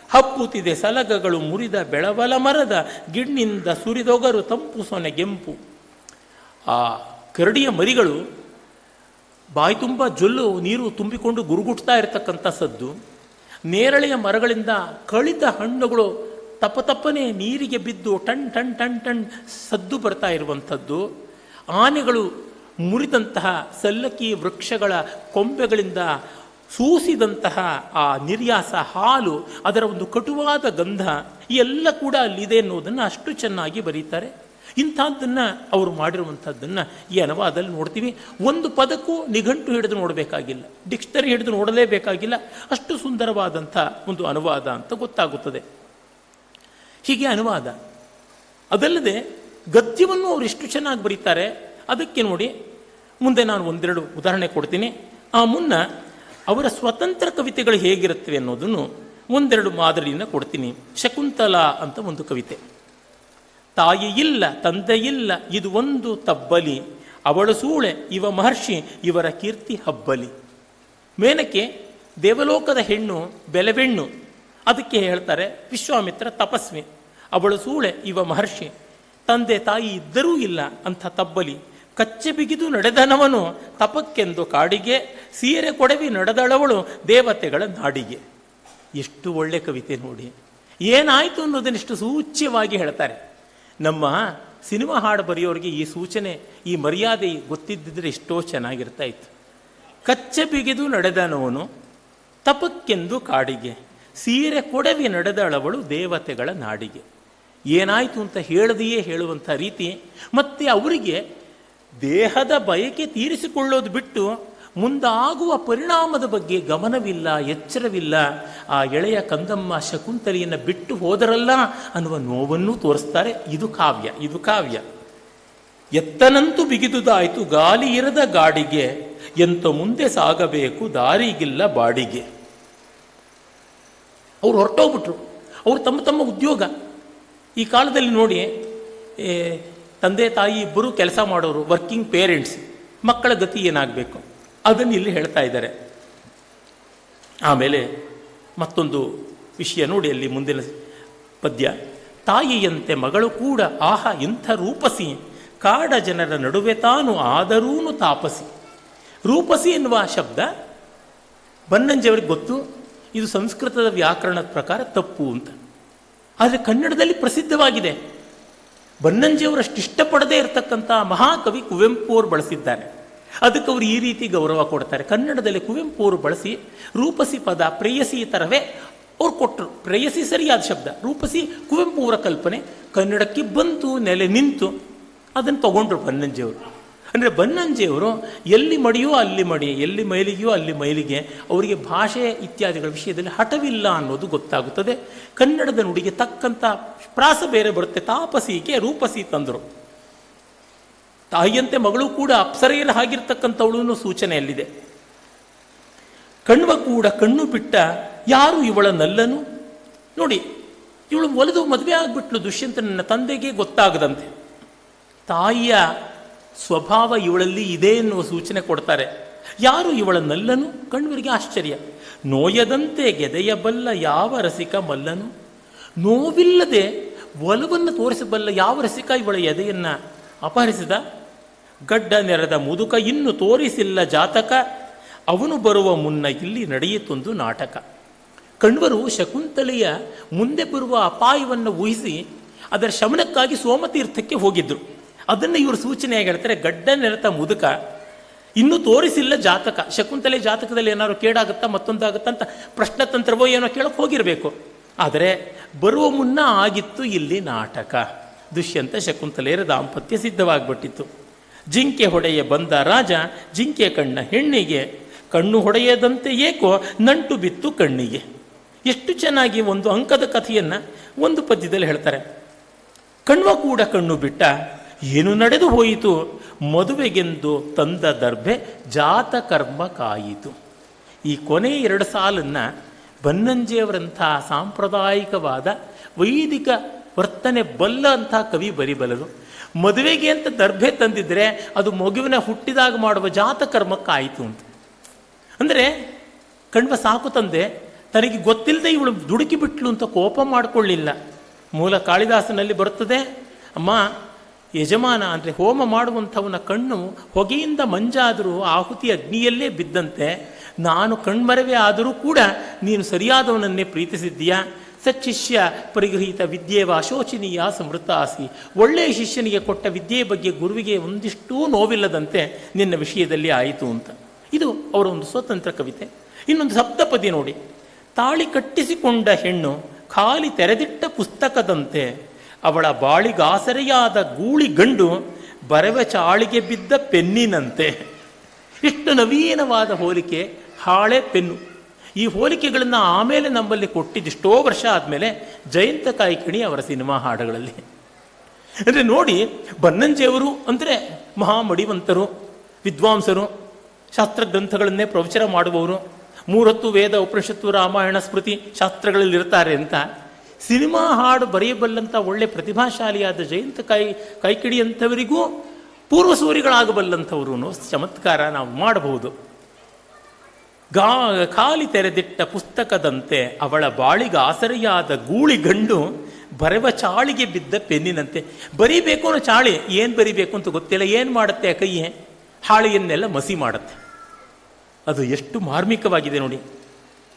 ಹಪ್ಪುತ್ತಿದೆ ಸಲಗಗಳು ಮುರಿದ ಬೆಳವಲ ಮರದ ಗಿಣ್ಣಿಂದ ಸುರಿದೊಗರು ತಂಪು ಸೊನೆಗೆಂಪು. ಆ ಕರಡಿಯ ಮರಿಗಳು ಬಾಯಿ ತುಂಬ ಜೊಲ್ಲು ನೀರು ತುಂಬಿಕೊಂಡು ಗುರುಗುಟ್ತಾ ಇರತಕ್ಕಂಥ ಸದ್ದು, ನೇರಳೆಯ ಮರಗಳಿಂದ ಕಳಿದ ಹಣ್ಣುಗಳು ತಪ್ಪನೆ ನೀರಿಗೆ ಬಿದ್ದು ಟಣ್ ಟಣ್ ಟಣ್ ಟಣ್ ಸದ್ದು ಬರ್ತಾ ಇರುವಂಥದ್ದು, ಆನೆಗಳು ಮುರಿದಂತಹ ಸಲ್ಲಕ್ಕಿ ವೃಕ್ಷಗಳ ಕೊಂಬೆಗಳಿಂದ ಸೂಸಿದಂತಹ ಆ ನಿರ್ಯಾಸ ಹಾಲು, ಅದರ ಒಂದು ಕಟುವಾದ ಗಂಧ, ಈ ಎಲ್ಲ ಕೂಡ ಅಲ್ಲಿದೆ ಅನ್ನೋದನ್ನು ಅಷ್ಟು ಚೆನ್ನಾಗಿ ಬರೀತಾರೆ. ಇಂಥದ್ದನ್ನು ಅವರು ಮಾಡಿರುವಂಥದ್ದನ್ನು ಈ ಅನುವಾದದಲ್ಲಿ ನೋಡ್ತೀವಿ. ಒಂದು ಪದಕ್ಕೂ ನಿಘಂಟು ಹಿಡಿದು ನೋಡಬೇಕಾಗಿಲ್ಲ, ಡಿಕ್ಷನರಿ ಹಿಡಿದು ನೋಡಲೇಬೇಕಾಗಿಲ್ಲ, ಅಷ್ಟು ಸುಂದರವಾದಂಥ ಒಂದು ಅನುವಾದ ಅಂತ ಗೊತ್ತಾಗುತ್ತದೆ. ಹೀಗೆ ಅನುವಾದ. ಅದಲ್ಲದೆ ಗದ್ಯವನ್ನು ಅವರು ಎಷ್ಟು ಚೆನ್ನಾಗಿ ಬರೀತಾರೆ. ಅದಕ್ಕೆ ನೋಡಿ, ಮುಂದೆ ನಾನು 1-2 ಉದಾಹರಣೆ ಕೊಡ್ತೀನಿ. ಆ ಮುನ್ನ ಅವರ ಸ್ವತಂತ್ರ ಕವಿತೆಗಳು ಹೇಗಿರುತ್ತವೆ ಅನ್ನೋದನ್ನು 1-2 ಮಾದರಿಯನ್ನು ಕೊಡ್ತೀನಿ. ಶಕುಂತಲಾ ಅಂತ ಒಂದು ಕವಿತೆ. ತಾಯಿ ಇಲ್ಲ ತಂದೆ ಇಲ್ಲ ಇದು ಒಂದು ತಬ್ಬಲಿ, ಅವಳು ಸೂಳೆ ಇವ ಮಹರ್ಷಿ ಇವರ ಕೀರ್ತಿ ಹಬ್ಬಲಿ. ಮೇನಕೆ ದೇವಲೋಕದ ಹೆಣ್ಣು ಬೆಲೆವೆಣ್ಣು, ಅದಕ್ಕೆ ಹೇಳ್ತಾರೆ ವಿಶ್ವಾಮಿತ್ರ ತಪಸ್ವಿ. ಅವಳು ಸೂಳೆ ಇವ ಮಹರ್ಷಿ, ತಂದೆ ತಾಯಿ ಇದ್ದರೂ ಇಲ್ಲ ಅಂಥ ತಬ್ಬಲಿ. ಕಚ್ಚೆ ಬಿಗಿದು ನಡೆದನವನು ತಪಕ್ಕೆಂದು ಕಾಡಿಗೆ, ಸೀರೆ ಕೊಡವಿ ನಡೆದಳವಳು ದೇವತೆಗಳ ನಾಡಿಗೆ. ಎಷ್ಟು ಒಳ್ಳೆ ಕವಿತೆ ನೋಡಿ. ಏನಾಯಿತು ಅನ್ನೋದನ್ನಿಷ್ಟು ಸೂಚ್ಯವಾಗಿ ಹೇಳ್ತಾರೆ. ನಮ್ಮ ಸಿನಿಮಾ ಹಾಡು ಬರೆಯೋರಿಗೆ ಈ ಸೂಚನೆ, ಈ ಮರ್ಯಾದೆ ಗೊತ್ತಿದ್ದಿದ್ರೆ ಎಷ್ಟೋ ಚೆನ್ನಾಗಿರ್ತಾ ಇತ್ತು. ಕಚ್ಚೆ ಬಿಗಿದು ನಡೆದನವನು ತಪಕ್ಕೆಂದು ಕಾಡಿಗೆ, ಸೀರೆ ಕೊಡವಿ ನಡೆದಳವಳು ದೇವತೆಗಳ ನಾಡಿಗೆ. ಏನಾಯಿತು ಅಂತ ಹೇಳದೆಯೇ ಹೇಳುವಂಥ ರೀತಿ. ಮತ್ತು ಅವರಿಗೆ ದೇಹದ ಬಯಕೆ ತೀರಿಸಿಕೊಳ್ಳೋದು ಬಿಟ್ಟು ಮುಂದಾಗುವ ಪರಿಣಾಮದ ಬಗ್ಗೆ ಗಮನವಿಲ್ಲ, ಎಚ್ಚರವಿಲ್ಲ. ಆ ಎಳೆಯ ಕಂದಮ್ಮ ಶಕುಂತಲೆಯನ್ನು ಬಿಟ್ಟು ಹೋದರಲ್ಲ ಅನ್ನುವ ನೋವನ್ನು ತೋರಿಸ್ತಾರೆ. ಇದು ಕಾವ್ಯ, ಇದು ಕಾವ್ಯ. ಎತ್ತನಂತೂ ಬಿಗಿದುದಾಯಿತು ಗಾಲಿ ಇರದ ಗಾಡಿಗೆ, ಎಂತ ಮುಂದೆ ಸಾಗಬೇಕು ದಾರಿಗಿಲ್ಲ ಬಾಡಿಗೆ. ಅವರು ಹೊರಟೋಗ್ಬಿಟ್ರು. ಅವರು ತಮ್ಮ ಉದ್ಯೋಗ. ಈ ಕಾಲದಲ್ಲಿ ನೋಡಿ, ತಂದೆ ತಾಯಿ ಇಬ್ಬರು ಕೆಲಸ ಮಾಡೋರು, ವರ್ಕಿಂಗ್ ಪೇರೆಂಟ್ಸ್, ಮಕ್ಕಳ ಗತಿ ಏನಾಗಬೇಕು ಅದನ್ನು ಇಲ್ಲಿ ಹೇಳ್ತಾ ಇದ್ದಾರೆ. ಆಮೇಲೆ ಮತ್ತೊಂದು ವಿಷಯ ನೋಡಿ ಅಲ್ಲಿ ಮುಂದಿನ ಪದ್ಯ. ತಾಯಿಯಂತೆ ಮಗಳು ಕೂಡ ಆಹ ಇಂಥ ರೂಪಸಿ, ಕಾಡ ಜನರ ನಡುವೆ ತಾನು ಆದರೂನು ತಾಪಸಿ. ರೂಪಸಿ ಎನ್ನುವ ಶಬ್ದ ಬನ್ನಂಜಿಯವರಿಗೆ ಗೊತ್ತು, ಇದು ಸಂಸ್ಕೃತದ ವ್ಯಾಕರಣದ ಪ್ರಕಾರ ತಪ್ಪು ಅಂತ. ಆದರೆ ಕನ್ನಡದಲ್ಲಿ ಪ್ರಸಿದ್ಧವಾಗಿದೆ. ಬನ್ನಂಜಿಯವರಷ್ಟು ಇಷ್ಟಪಡದೇ ಇರತಕ್ಕಂಥ ಮಹಾಕವಿ ಕುವೆಂಪು ಅವರು ಬಳಸಿದ್ದಾರೆ. ಅದಕ್ಕೆ ಅವರು ಈ ರೀತಿ ಗೌರವ ಕೊಡ್ತಾರೆ. ಕನ್ನಡದಲ್ಲಿ ಕುವೆಂಪು ಅವರು ಬಳಸಿ ರೂಪಸಿ ಪದ ಪ್ರೇಯಸಿ ಥರವೇ ಅವ್ರು ಕೊಟ್ಟರು. ಪ್ರೇಯಸಿ ಸರಿಯಾದ ಶಬ್ದ, ರೂಪಸಿ ಕುವೆಂಪು ಅವರ ಕಲ್ಪನೆ ಕನ್ನಡಕ್ಕೆ ಬಂತು, ನೆಲೆ ನಿಂತು. ಅದನ್ನು ತಗೊಂಡ್ರು ಬನ್ನಂಜಿಯವರು. ಅಂದರೆ ಬನ್ನಂಜಿಯವರು ಎಲ್ಲಿ ಮಡಿಯೋ ಅಲ್ಲಿ ಮಡಿ, ಎಲ್ಲಿ ಮೈಲಿಗೆಯೋ ಅಲ್ಲಿ ಮೈಲಿಗೆ. ಅವರಿಗೆ ಭಾಷೆ ಇತ್ಯಾದಿಗಳ ವಿಷಯದಲ್ಲಿ ಹಠವಿಲ್ಲ ಅನ್ನೋದು ಗೊತ್ತಾಗುತ್ತದೆ. ಕನ್ನಡದ ನುಡಿಗೆ ತಕ್ಕಂಥ ಪ್ರಾಸ ಬೇರೆ ಬರುತ್ತೆ. ತಾಪಸಿಗೆ ರೂಪಸಿ ತಂದರು. ತಾಯಿಯಂತೆ ಮಗಳು ಕೂಡ ಅಪ್ಸರೆಯರ ಹಾಗಿರ್ತಕ್ಕಂಥವಳು ಸೂಚನೆಯಲ್ಲಿದೆ. ಕಣ್ವ ಕೂಡ ಕಣ್ಣು ಬಿಟ್ಟ ಯಾರು ಇವಳ ನಲ್ಲನು. ನೋಡಿ, ಇವಳು ಒಲಿದು ಮದುವೆ ಆಗಿಬಿಟ್ಲು ದುಷ್ಯಂತನ ತಂದೆಗೆ ಗೊತ್ತಾಗದಂತೆ. ತಾಯಿಯ ಸ್ವಭಾವ ಇವಳಲ್ಲಿ ಇದೆ ಎನ್ನುವ ಸೂಚನೆ ಕೊಡ್ತಾರೆ. ಯಾರು ಇವಳ ನಲ್ಲನು? ಕಣ್ವರಿಗೆ ಆಶ್ಚರ್ಯ. ನೋಯದಂತೆ ಗೆದೆಯಬಲ್ಲ ಯಾವ ರಸಿಕ ಮಲ್ಲನು. ನೋವಿಲ್ಲದೆ ಒಲವನ್ನು ತೋರಿಸಬಲ್ಲ ಯಾವ ರಸಿಕ ಇವಳ ಎದೆಯನ್ನು ಅಪಹರಿಸಿದ. ಗಡ್ಡ ನೆರೆದ ಮುದುಕ ಇನ್ನು ತೋರಿಸಿಲ್ಲ ಜಾತಕ, ಅವನು ಬರುವ ಮುನ್ನ ಇಲ್ಲಿ ನಡೆಯಿತೊಂದು ನಾಟಕ. ಕಣ್ವರು ಶಕುಂತಲೆಯ ಮುಂದೆ ಬರುವ ಅಪಾಯವನ್ನು ಊಹಿಸಿ ಅದರ ಶಮನಕ್ಕಾಗಿ ಸೋಮತೀರ್ಥಕ್ಕೆ ಹೋಗಿದ್ರು. ಅದನ್ನು ಇವರು ಸೂಚನೆಯಾಗಿ ಹೇಳ್ತಾರೆ. ಗಡ್ಡ ನೆರೆತ ಮುದುಕ ಇನ್ನೂ ತೋರಿಸಿಲ್ಲ ಜಾತಕ. ಶಕುಂತಲೆ ಜಾತಕದಲ್ಲಿ ಏನಾದ್ರು ಕೇಡಾಗುತ್ತಾ ಮತ್ತೊಂದಾಗುತ್ತಾ ಅಂತ ಪ್ರಶ್ನತಂತ್ರವೋ ಏನೋ ಕೇಳಕ್ಕೆ ಹೋಗಿರಬೇಕು. ಆದರೆ ಬರುವ ಮುನ್ನ ಆಗಿತ್ತು ಇಲ್ಲಿ ನಾಟಕ. ದುಷ್ಯಂತ ಶಕುಂತಲೆಯರ ದಾಂಪತ್ಯ ಸಿದ್ಧವಾಗಿಬಿಟ್ಟಿತ್ತು. ಜಿಂಕೆ ಹೊಡೆಯ ಬಂದ ರಾಜ ಜಿಂಕೆ ಕಣ್ಣ ಹೆಣ್ಣಿಗೆ, ಕಣ್ಣು ಹೊಡೆಯದಂತೆ ಏಕೋ ನಂಟು ಬಿತ್ತು ಕಣ್ಣಿಗೆ. ಎಷ್ಟು ಚೆನ್ನಾಗಿ ಒಂದು ಅಂಕದ ಕಥೆಯನ್ನು ಒಂದು ಪದ್ಯದಲ್ಲಿ ಹೇಳ್ತಾರೆ. ಕಣ್ವ ಕೂಡ ಕಣ್ಣು ಬಿಟ್ಟ, ಏನು ನಡೆದು ಹೋಯಿತು, ಮದುವೆಗೆಂದು ತಂದ ದರ್ಭೆ ಜಾತ ಕರ್ಮ ಕಾಯಿತು. ಈ ಕೊನೆ 2 ಸಾಲನ್ನು ಬನ್ನಂಜಿಯವರಂಥ ಸಾಂಪ್ರದಾಯಿಕವಾದ ವೈದಿಕ ವರ್ತನೆ ಬಲ್ಲ ಅಂಥ ಕವಿ ಬರಿಬಲ್ಲರು. ಮದುವೆಗೆ ಅಂತ ದರ್ಭೆ ತಂದಿದ್ರೆ ಅದು ಮಗುವಿನ ಹುಟ್ಟಿದಾಗ ಮಾಡುವ ಜಾತಕರ್ಮಕ್ಕಾಯಿತು ಅಂತ. ಅಂದರೆ ಕಣ್ವ ಸಾಕು ತಂದೆ ತನಗೆ ಗೊತ್ತಿಲ್ಲದೆ ಇವಳು ದುಡುಕಿ ಬಿಟ್ಲು ಅಂತ ಕೋಪ ಮಾಡಿಕೊಳ್ಳಿಲ್ಲ. ಮೂಲ ಕಾಳಿದಾಸನಲ್ಲಿ ಬರುತ್ತದೆ, ಅಮ್ಮ ಯಜಮಾನ ಅಂದರೆ ಹೋಮ ಮಾಡುವಂಥವನ ಕಣ್ಣು ಹೊಗೆಯಿಂದ ಮಂಜಾದರೂ ಆಹುತಿ ಅಗ್ನಿಯಲ್ಲೇ ಬಿದ್ದಂತೆ, ನಾನು ಕಣ್ಮರವೇ ಆದರೂ ಕೂಡ ನೀನು ಸರಿಯಾದವನನ್ನೇ ಪ್ರೀತಿಸಿದ್ದೀಯಾ. ಸಚ್ಚಿಷ್ಯ ಪರಿಗೃಹೀತ ವಿದ್ಯೆವ ಅಶೋಚನೀಯ ಸಮೃದ್ಧಾಸಿ. ಒಳ್ಳೆಯ ಶಿಷ್ಯನಿಗೆ ಕೊಟ್ಟ ವಿದ್ಯೆಯ ಬಗ್ಗೆ ಗುರುವಿಗೆ ಒಂದಿಷ್ಟೂ ನೋವಿಲ್ಲದಂತೆ ನಿನ್ನ ವಿಷಯದಲ್ಲಿ ಆಯಿತು ಅಂತ. ಇದು ಅವರ ಒಂದು ಸ್ವತಂತ್ರ ಕವಿತೆ. ಇನ್ನೊಂದು ಸಪ್ತಪದಿ ನೋಡಿ. ತಾಳಿ ಕಟ್ಟಿಸಿಕೊಂಡ ಹೆಣ್ಣು ಖಾಲಿ ತೆರೆದಿಟ್ಟ ಪುಸ್ತಕದಂತೆ, ಅವಳ ಬಾಳಿಗಾಸರೆಯಾದ ಗೂಳಿ ಗಂಡು ಬರವೆ ಚಾಳಿಗೆ ಬಿದ್ದ ಪೆನ್ನಿನಂತೆ. ಎಷ್ಟು ನವೀನವಾದ ಹೋಲಿಕೆ, ಹಾಳೆ ಪೆನ್ನು. ಈ ಹೋಲಿಕೆಗಳನ್ನು ಆಮೇಲೆ ನಮ್ಮಲ್ಲಿ ಕೊಟ್ಟಿದ್ದೆಷ್ಟೋ ವರ್ಷ ಆದಮೇಲೆ ಜಯಂತ ಕಾಯ್ಕಿಣಿ ಅವರ ಸಿನಿಮಾ ಹಾಡುಗಳಲ್ಲಿ. ಅಂದರೆ ನೋಡಿ, ಬನ್ನಂಜಿಯವರು ಅಂದರೆ ಮಹಾಮಡಿವಂತರು, ವಿದ್ವಾಂಸರು, ಶಾಸ್ತ್ರಗ್ರಂಥಗಳನ್ನೇ ಪ್ರವಚನ ಮಾಡುವವರು, 3 ಹೊತ್ತು ವೇದ ಉಪನಿಷತ್ತು ರಾಮಾಯಣ ಸ್ಮೃತಿ ಶಾಸ್ತ್ರಗಳಲ್ಲಿರ್ತಾರೆ ಅಂತ ಸಿನಿಮಾ ಹಾಡು ಬರೆಯಬಲ್ಲಂಥ ಒಳ್ಳೆ ಪ್ರತಿಭಾಶಾಲಿಯಾದ ಜಯಂತ ಕಾಯ್ಕಿಣಿ ಅಂಥವರಿಗೂ ಪೂರ್ವಸೂರಿಗಳಾಗಬಲ್ಲಂಥವ್ರು ಚಮತ್ಕಾರ ನಾವು ಮಾಡಬಹುದು. ಖಾಲಿ ತೆರೆದಿಟ್ಟ ಪುಸ್ತಕದಂತೆ ಅವಳ ಬಾಳಿಗೆ ಆಸರೆಯಾದ ಗೂಳಿ ಗಂಡು ಬರೆವ ಚಾಳಿಗೆ ಬಿದ್ದ ಪೆನ್ನಿನಂತೆ. ಬರೀಬೇಕು ಅನ್ನೋ ಚಾಳಿ ಏನು ಬರಿಬೇಕು ಅಂತ ಗೊತ್ತಿಲ್ಲ. ಏನು ಮಾಡುತ್ತೆ ಆ ಕೈಯೇ? ಹಾಳೆಯನ್ನೆಲ್ಲ ಮಸಿ ಮಾಡುತ್ತೆ. ಅದು ಎಷ್ಟು ಮಾರ್ಮಿಕವಾಗಿದೆ ನೋಡಿ.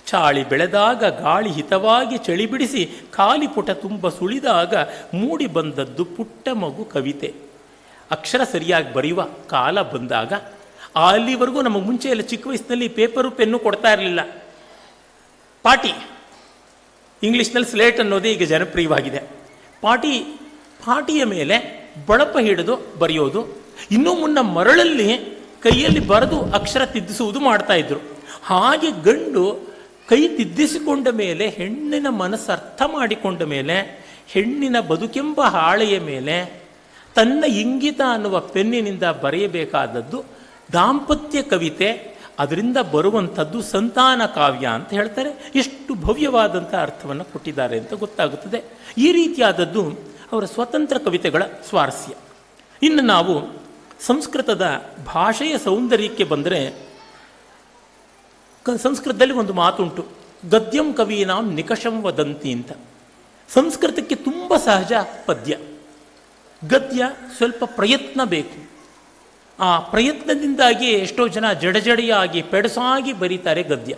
ಚಾಳಿ ಬೆಳೆದಾಗ ಗಾಳಿ ಹಿತವಾಗಿ ಚಳಿ ಬಿಡಿಸಿ ಖಾಲಿ ಪುಟ ತುಂಬ ಸುಳಿದಾಗ ಮೂಡಿ ಬಂದದ್ದು ಪುಟ್ಟ ಮಗು ಕವಿತೆ. ಅಕ್ಷರ ಸರಿಯಾಗಿ ಬರೆಯುವ ಕಾಲ ಬಂದಾಗ, ಅಲ್ಲಿವರೆಗೂ ನಮಗೆ ಮುಂಚೆ ಎಲ್ಲ ಚಿಕ್ಕ ವಯಸ್ಸಿನಲ್ಲಿ ಪೇಪರು ಪೆನ್ನು ಕೊಡ್ತಾ ಇರಲಿಲ್ಲ. ಇಂಗ್ಲೀಷ್ನಲ್ಲಿ ಸ್ಲೇಟ್ ಅನ್ನೋದೇ ಈಗ ಜನಪ್ರಿಯವಾಗಿದೆ. ಪಾಟಿಯ ಮೇಲೆ ಬಳಪ ಹಿಡಿದು ಬರೆಯೋದು, ಇನ್ನೂ ಮುನ್ನ ಮರಳಲ್ಲಿ ಕೈಯಲ್ಲಿ ಬರೆದು ಅಕ್ಷರ ತಿದ್ದಿಸುವುದು ಮಾಡ್ತಾ ಇದ್ರು. ಹಾಗೆ ಗಂಡು ಕೈ ತಿದ್ದಿಸಿಕೊಂಡ ಮೇಲೆ, ಹೆಣ್ಣಿನ ಮನಸ್ಸು ಅರ್ಥ ಮಾಡಿಕೊಂಡ ಮೇಲೆ, ಹೆಣ್ಣಿನ ಬದುಕೆಂಬ ಹಾಳೆಯ ಮೇಲೆ ತನ್ನ ಇಂಗಿತ ಅನ್ನುವ ಪೆನ್ನಿನಿಂದ ಬರೆಯಬೇಕಾದದ್ದು ದಾಂಪತ್ಯ ಕವಿತೆ. ಅದರಿಂದ ಬರುವಂಥದ್ದು ಸಂತಾನ ಕಾವ್ಯ ಅಂತ ಹೇಳ್ತಾರೆ. ಎಷ್ಟು ಭವ್ಯವಾದಂಥ ಅರ್ಥವನ್ನು ಕೊಟ್ಟಿದ್ದಾರೆ ಅಂತ ಗೊತ್ತಾಗುತ್ತದೆ. ಈ ರೀತಿಯಾದದ್ದು ಅವರ ಸ್ವತಂತ್ರ ಕವಿತೆಗಳ ಸ್ವಾರಸ್ಯ. ಇನ್ನು ನಾವು ಸಂಸ್ಕೃತದ ಭಾಷೆಯ ಸೌಂದರ್ಯಕ್ಕೆ ಬಂದರೆ, ಸಂಸ್ಕೃತದಲ್ಲಿ ಒಂದು ಮಾತುಂಟು, ಗದ್ಯಂ ಕವೀನಾಂ ನಿಕಷಂ ವದಂತಿ ಅಂತ. ಸಂಸ್ಕೃತಕ್ಕೆ ತುಂಬ ಸಹಜ ಪದ್ಯ. ಗದ್ಯ ಸ್ವಲ್ಪ ಪ್ರಯತ್ನ ಬೇಕು. ಆ ಪ್ರಯತ್ನದಿಂದಾಗಿ ಎಷ್ಟೋ ಜನ ಜಡಜಡಿಯಾಗಿ ಪೆಡಸಾಗಿ ಬರೀತಾರೆ ಗದ್ಯ.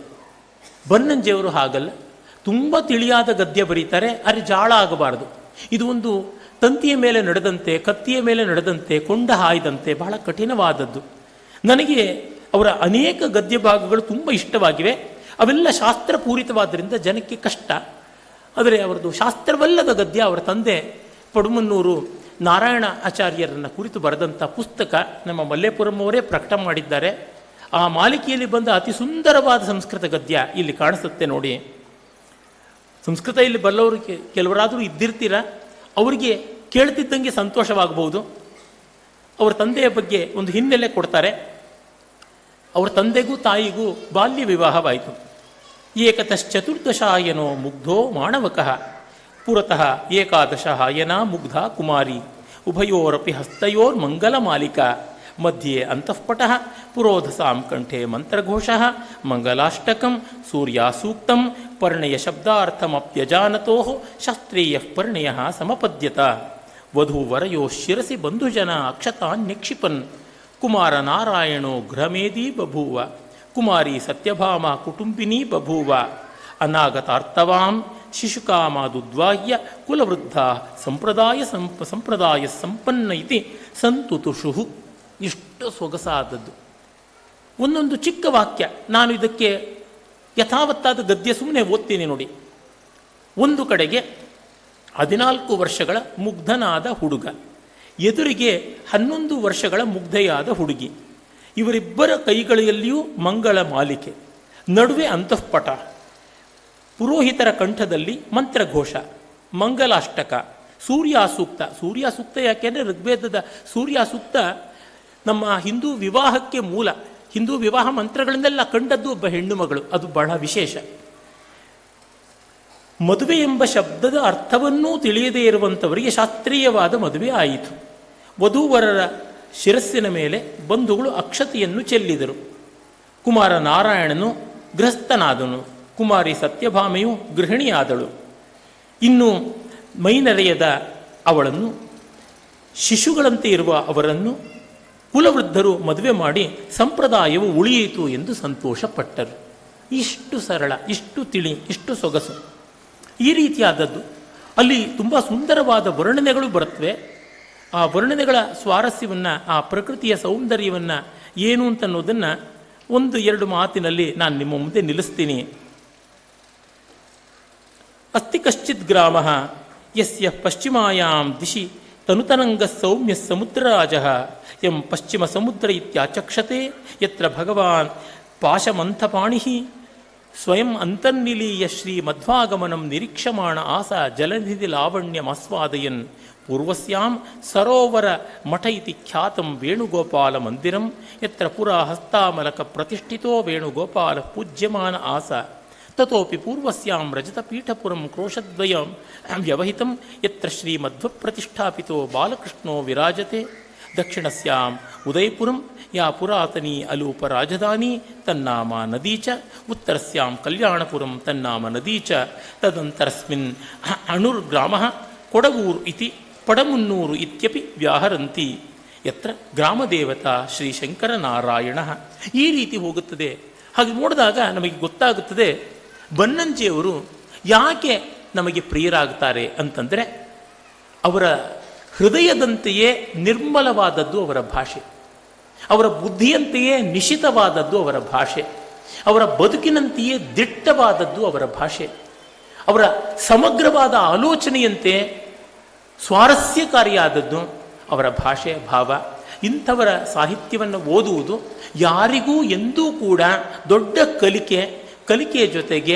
ಬನ್ನಂಜಿಯವರು ಹಾಗಲ್ಲ, ತುಂಬ ತಿಳಿಯಾದ ಗದ್ಯ ಬರೀತಾರೆ. ಆದರೆ ಜಾಳ ಆಗಬಾರದು. ಇದು ಒಂದು ತಂತಿಯ ಮೇಲೆ ನಡೆದಂತೆ, ಕತ್ತಿಯ ಮೇಲೆ ನಡೆದಂತೆ, ಕೊಂಡ ಹಾಯ್ದಂತೆ ಬಹಳ ಕಠಿಣವಾದದ್ದು. ನನಗೆ ಅವರ ಅನೇಕ ಗದ್ಯ ಭಾಗಗಳು ತುಂಬ ಇಷ್ಟವಾಗಿವೆ. ಅವೆಲ್ಲ ಶಾಸ್ತ್ರಪೂರಿತವಾದ್ದರಿಂದ ಜನಕ್ಕೆ ಕಷ್ಟ. ಆದರೆ ಅವರದು ಶಾಸ್ತ್ರವಲ್ಲದ ಗದ್ಯ ಅವರ ತಂದೆ ಪಡುಮನ್ನೂರು ನಾರಾಯಣ ಆಚಾರ್ಯರನ್ನು ಕುರಿತು ಬರೆದಂಥ ಪುಸ್ತಕ ನಮ್ಮ ಮಲ್ಲೇಪುರಂ ಅವರೇ ಪ್ರಕಟ ಮಾಡಿದ್ದಾರೆ. ಆ ಮಾಲಿಕೆಯಲ್ಲಿ ಬಂದ ಅತಿ ಸುಂದರವಾದ ಸಂಸ್ಕೃತ ಗದ್ಯ ಇಲ್ಲಿ ಕಾಣಿಸುತ್ತೆ ನೋಡಿ. ಸಂಸ್ಕೃತ ಇಲ್ಲಿ ಬಲ್ಲವರು ಕೆಲವರಾದರೂ ಇದ್ದಿರ್ತೀರ, ಅವರಿಗೆ ಕೇಳ್ತಿದ್ದಂಗೆ ಸಂತೋಷವಾಗಬಹುದು. ಅವರ ತಂದೆಯ ಬಗ್ಗೆ ಒಂದು ಹಿನ್ನೆಲೆ ಕೊಡ್ತಾರೆ. ಅವರ ತಂದೆಗೂ ತಾಯಿಗೂ ಬಾಲ್ಯ ವಿವಾಹವಾಯಿತು. ಏಕತಶ್ಚತುರ್ದಶಾಯನೋ ಮುಗ್ಧೋ ಮಾಣವಕಃ ಪುರತಃ ಏಕಾದಶ ಹಾಯನಾ ಮುಗ್ಧ ಕುಮಾರಿ ಉಭಯೋರಪಿ ಹಸ್ತಯೋರ್ ಮಂಗಲ ಮಾಲಿಕಾ ಮಧ್ಯೆ ಅಂತಃಪಟಃ ಪುರೋಧಸಾಂ ಕಂಠೆ ಮಂತ್ರಘೋಷಃ ಮಂಗಲಾಷ್ಟಕಂ ಸೂರ್ಯಾಸೂಕ್ತಂ ಪರ್ಣಯ ಶಬ್ದಾರ್ಥಮಪ್ಯಜಾನತೋ ಶಾಸ್ತ್ರೀಯ ಪರ್ಣಯ ಸಮಪದ್ಯತ ವಧೂವರಯೋ ಶಿರಸಿ ಬಂಧುಜನ ಅಕ್ಷತಾನ್ಯಕ್ಷಿಪನ್ ಕುಮಾರ ನಾರಾಯಣೋ ಗೃಹಮೇಧಿ ಬಭೂವ ಕುಮಾರಿ ಸತ್ಯಭಾಮ ಕುಟುಂಬಿನಿ ಬಭೂವ ಅನಾಗತಾರ್ಥವಾಂ ಶಿಶುಕಾಮಾದುದ್ವಾಹ್ಯ ಕುಲವೃದ್ಧ ಸಂಪ್ರದಾಯ ಸಂಪನ್ನ ಇತಿ ಸಂತುತುಷು. ಇಷ್ಟು ಸೊಗಸಾದದ್ದು. ಒಂದೊಂದು ಚಿಕ್ಕ ವಾಕ್ಯ, ನಾನು ಇದಕ್ಕೆ ಯಥಾವತ್ತಾದ ಗದ್ಯ ಸುಮ್ಮನೆ ಓದ್ತೀನಿ ನೋಡಿ. ಒಂದು ಕಡೆಗೆ 14 ವರ್ಷಗಳ ಮುಗ್ಧನಾದ ಹುಡುಗ, ಎದುರಿಗೆ 11 ವರ್ಷಗಳ ಮುಗ್ಧೆಯಾದ ಹುಡುಗಿ, ಇವರಿಬ್ಬರ ಕೈಗಳಲ್ಲಿಯೂ ಮಂಗಳ ಮಾಲಿಕೆ, ನಡುವೆ ಅಂತಃಪಟ, ಪುರೋಹಿತರ ಕಂಠದಲ್ಲಿ ಮಂತ್ರಘೋಷ, ಮಂಗಲಾಷ್ಟಕ, ಸೂರ್ಯಾಸೂಕ್ತ. ಸೂರ್ಯಾಸೂಕ್ತ ಯಾಕೆಂದರೆ ಋಗ್ವೇದದ ಸೂರ್ಯಾಸೂಕ್ತ ನಮ್ಮ ಹಿಂದೂ ವಿವಾಹಕ್ಕೆ ಮೂಲ. ಹಿಂದೂ ವಿವಾಹ ಮಂತ್ರಗಳನ್ನೆಲ್ಲ ಕಂಡದ್ದು ಒಬ್ಬ ಹೆಣ್ಣು ಮಗಳು, ಅದು ಬಹಳ ವಿಶೇಷ. ಮದುವೆ ಎಂಬ ಶಬ್ದದ ಅರ್ಥವನ್ನೂ ತಿಳಿಯದೇ ಇರುವಂಥವರಿಗೆ ಶಾಸ್ತ್ರೀಯವಾದ ಮದುವೆ ಆಯಿತು. ವಧೂವರರ ಶಿರಸ್ಸಿನ ಮೇಲೆ ಬಂಧುಗಳು ಅಕ್ಷತೆಯನ್ನು ಚೆಲ್ಲಿದರು. ಕುಮಾರ ನಾರಾಯಣನು ಗೃಹಸ್ಥನಾದನು, ಕುಮಾರಿ ಸತ್ಯಭಾಮೆಯು ಗೃಹಿಣಿಯಾದಳು. ಇನ್ನು ಮೈನರೆಯದ ಅವಳನ್ನು, ಶಿಶುಗಳಂತೆ ಇರುವ ಅವರನ್ನು ಕುಲವೃದ್ಧರು ಮದುವೆ ಮಾಡಿ ಸಂಪ್ರದಾಯವು ಉಳಿಯಿತು ಎಂದು ಸಂತೋಷಪಟ್ಟರು. ಇಷ್ಟು ಸರಳ, ಇಷ್ಟು ತಿಳಿ, ಇಷ್ಟು ಸೊಗಸು, ಈ ರೀತಿಯಾದದ್ದು. ಅಲ್ಲಿ ತುಂಬ ಸುಂದರವಾದ ವರ್ಣನೆಗಳು ಬರುತ್ತವೆ. ಆ ವರ್ಣನೆಗಳ ಸ್ವಾರಸ್ಯವನ್ನು, ಆ ಪ್ರಕೃತಿಯ ಸೌಂದರ್ಯವನ್ನು ಏನು ಅಂತನ್ನೋದನ್ನು 1-2 ಮಾತಿನಲ್ಲಿ ನಾನು ನಿಮ್ಮ ಮುಂದೆ ನಿಲ್ಲಿಸ್ತೀನಿ. ಅಸ್ತಿ ಕಶ್ಚಿತ್ ಗ್ರಾಮ ಯಸ್ಯ ಪಶ್ಚಿಮಾಯಾಂ ದಿಶಿ ತನುತನಂಗ ಸೌಮ್ಯ ಸಮುದ್ರರಾಜ ಎಂ ಪಶ್ಚಿಮ ಸಮುದ್ರ ಇತ್ಯಾಚಕ್ಷತೆ ಯತ್ರ ಭಗವಾನ್ ಪಾಶಮಂಥಪಾಣಿ ಸ್ವಯಂ ಅಂತರ್ನಿಲೀಯ ಶ್ರೀ ಮಧ್ವಾಗಮನಂ ನಿರೀಕ್ಷಮಾಣ ಆಸ ಜಲನಿಧಿ ಲಾವಣ್ಯಮಾಸ್ವಾದಯನ್ ಪೂರ್ವಸ್ಯಾಂ ಸರೋವರ ಮಠ ಇತಿ ಖ್ಯಾತಂ ವೇಣುಗೋಪಾಲ ಮಂದಿರಂ ಯತ್ರ ಪುರಾ ಹಸ್ತಾಮಲಕ ಪ್ರತಿಷ್ಠಿತೋ ವೇಣುಗೋಪಾಲ ಪೂಜ್ಯಮಾನ ಆಸ ತತೋಪಿ ಪೂರ್ವಸ್ಯಾಂ ರಜತಪೀಠಪುರಂ ಕ್ರೋಶದ್ವಯಂ ವ್ಯವಹಿತಂ ಯತ್ರ ಶ್ರೀ ಮಧ್ವ ಪ್ರತಿಷ್ಠಾಪಿತೋ ಬಾಲಕೃಷ್ಣೋ ವಿರಾಜತೆ ದಕ್ಷಿಣಸ್ಯಾಂ ಉದಯಪುರಂ ಯಾ ಪುರಾತನಿ ಅಲೂಪ ರಾಜಧಾನಿ ತನ್ನಾಮ ನದೀ ಚ ಉತ್ತರಸ್ಯಾಂ ಕಲ್ಯಾಣಪುರಂ ತನ್ನಾಮ ನದೀ ಚ ತದಂತರಸ್ಮಿನ್ ಅಣುರ್ಗ್ರಾಮ ಕೊಡಗೂರು ಇತಿ ಪಡಮುನ್ನೂರು ಇತ್ಯಪಿ ವ್ಯಾಹರಂತಿ ಯತ್ರ ಗ್ರಾಮದೇವತಾ ಶ್ರೀ ಶಂಕರನಾರಾಯಣ. ಈ ರೀತಿ ಹೋಗುತ್ತದೆ. ಹಾಗೆ ನೋಡಿದಾಗ ನಮಗೆ ಗೊತ್ತಾಗುತ್ತದೆ ಬನ್ನಂಜಿಯವರು ಯಾಕೆ ನಮಗೆ ಪ್ರಿಯರಾಗ್ತಾರೆ ಅಂತಂದರೆ, ಅವರ ಹೃದಯದಂತೆಯೇ ನಿರ್ಮಲವಾದದ್ದು ಅವರ ಭಾಷೆ, ಅವರ ಬುದ್ಧಿಯಂತೆಯೇ ನಿಶಿತವಾದದ್ದು ಅವರ ಭಾಷೆ, ಅವರ ಬದುಕಿನಂತೆಯೇ ದಿಟ್ಟವಾದದ್ದು ಅವರ ಭಾಷೆ, ಅವರ ಸಮಗ್ರವಾದ ಆಲೋಚನೆಯಂತೆ ಸ್ವಾರಸ್ಯಕಾರಿಯಾದದ್ದು ಅವರ ಭಾಷೆ ಭಾವ. ಇಂಥವರ ಸಾಹಿತ್ಯವನ್ನು ಓದುವುದು ಯಾರಿಗೂ ಎಂದೂ ಕೂಡ ದೊಡ್ಡ ಕಲಿಕೆಯ ಜೊತೆಗೆ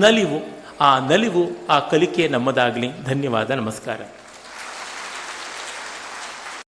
ನಲಿವು. ಆ ನಲಿವು, ಆ ಕಲಿಕೆ ನಮ್ಮದಾಗಲಿ. ಧನ್ಯವಾದ, ನಮಸ್ಕಾರ.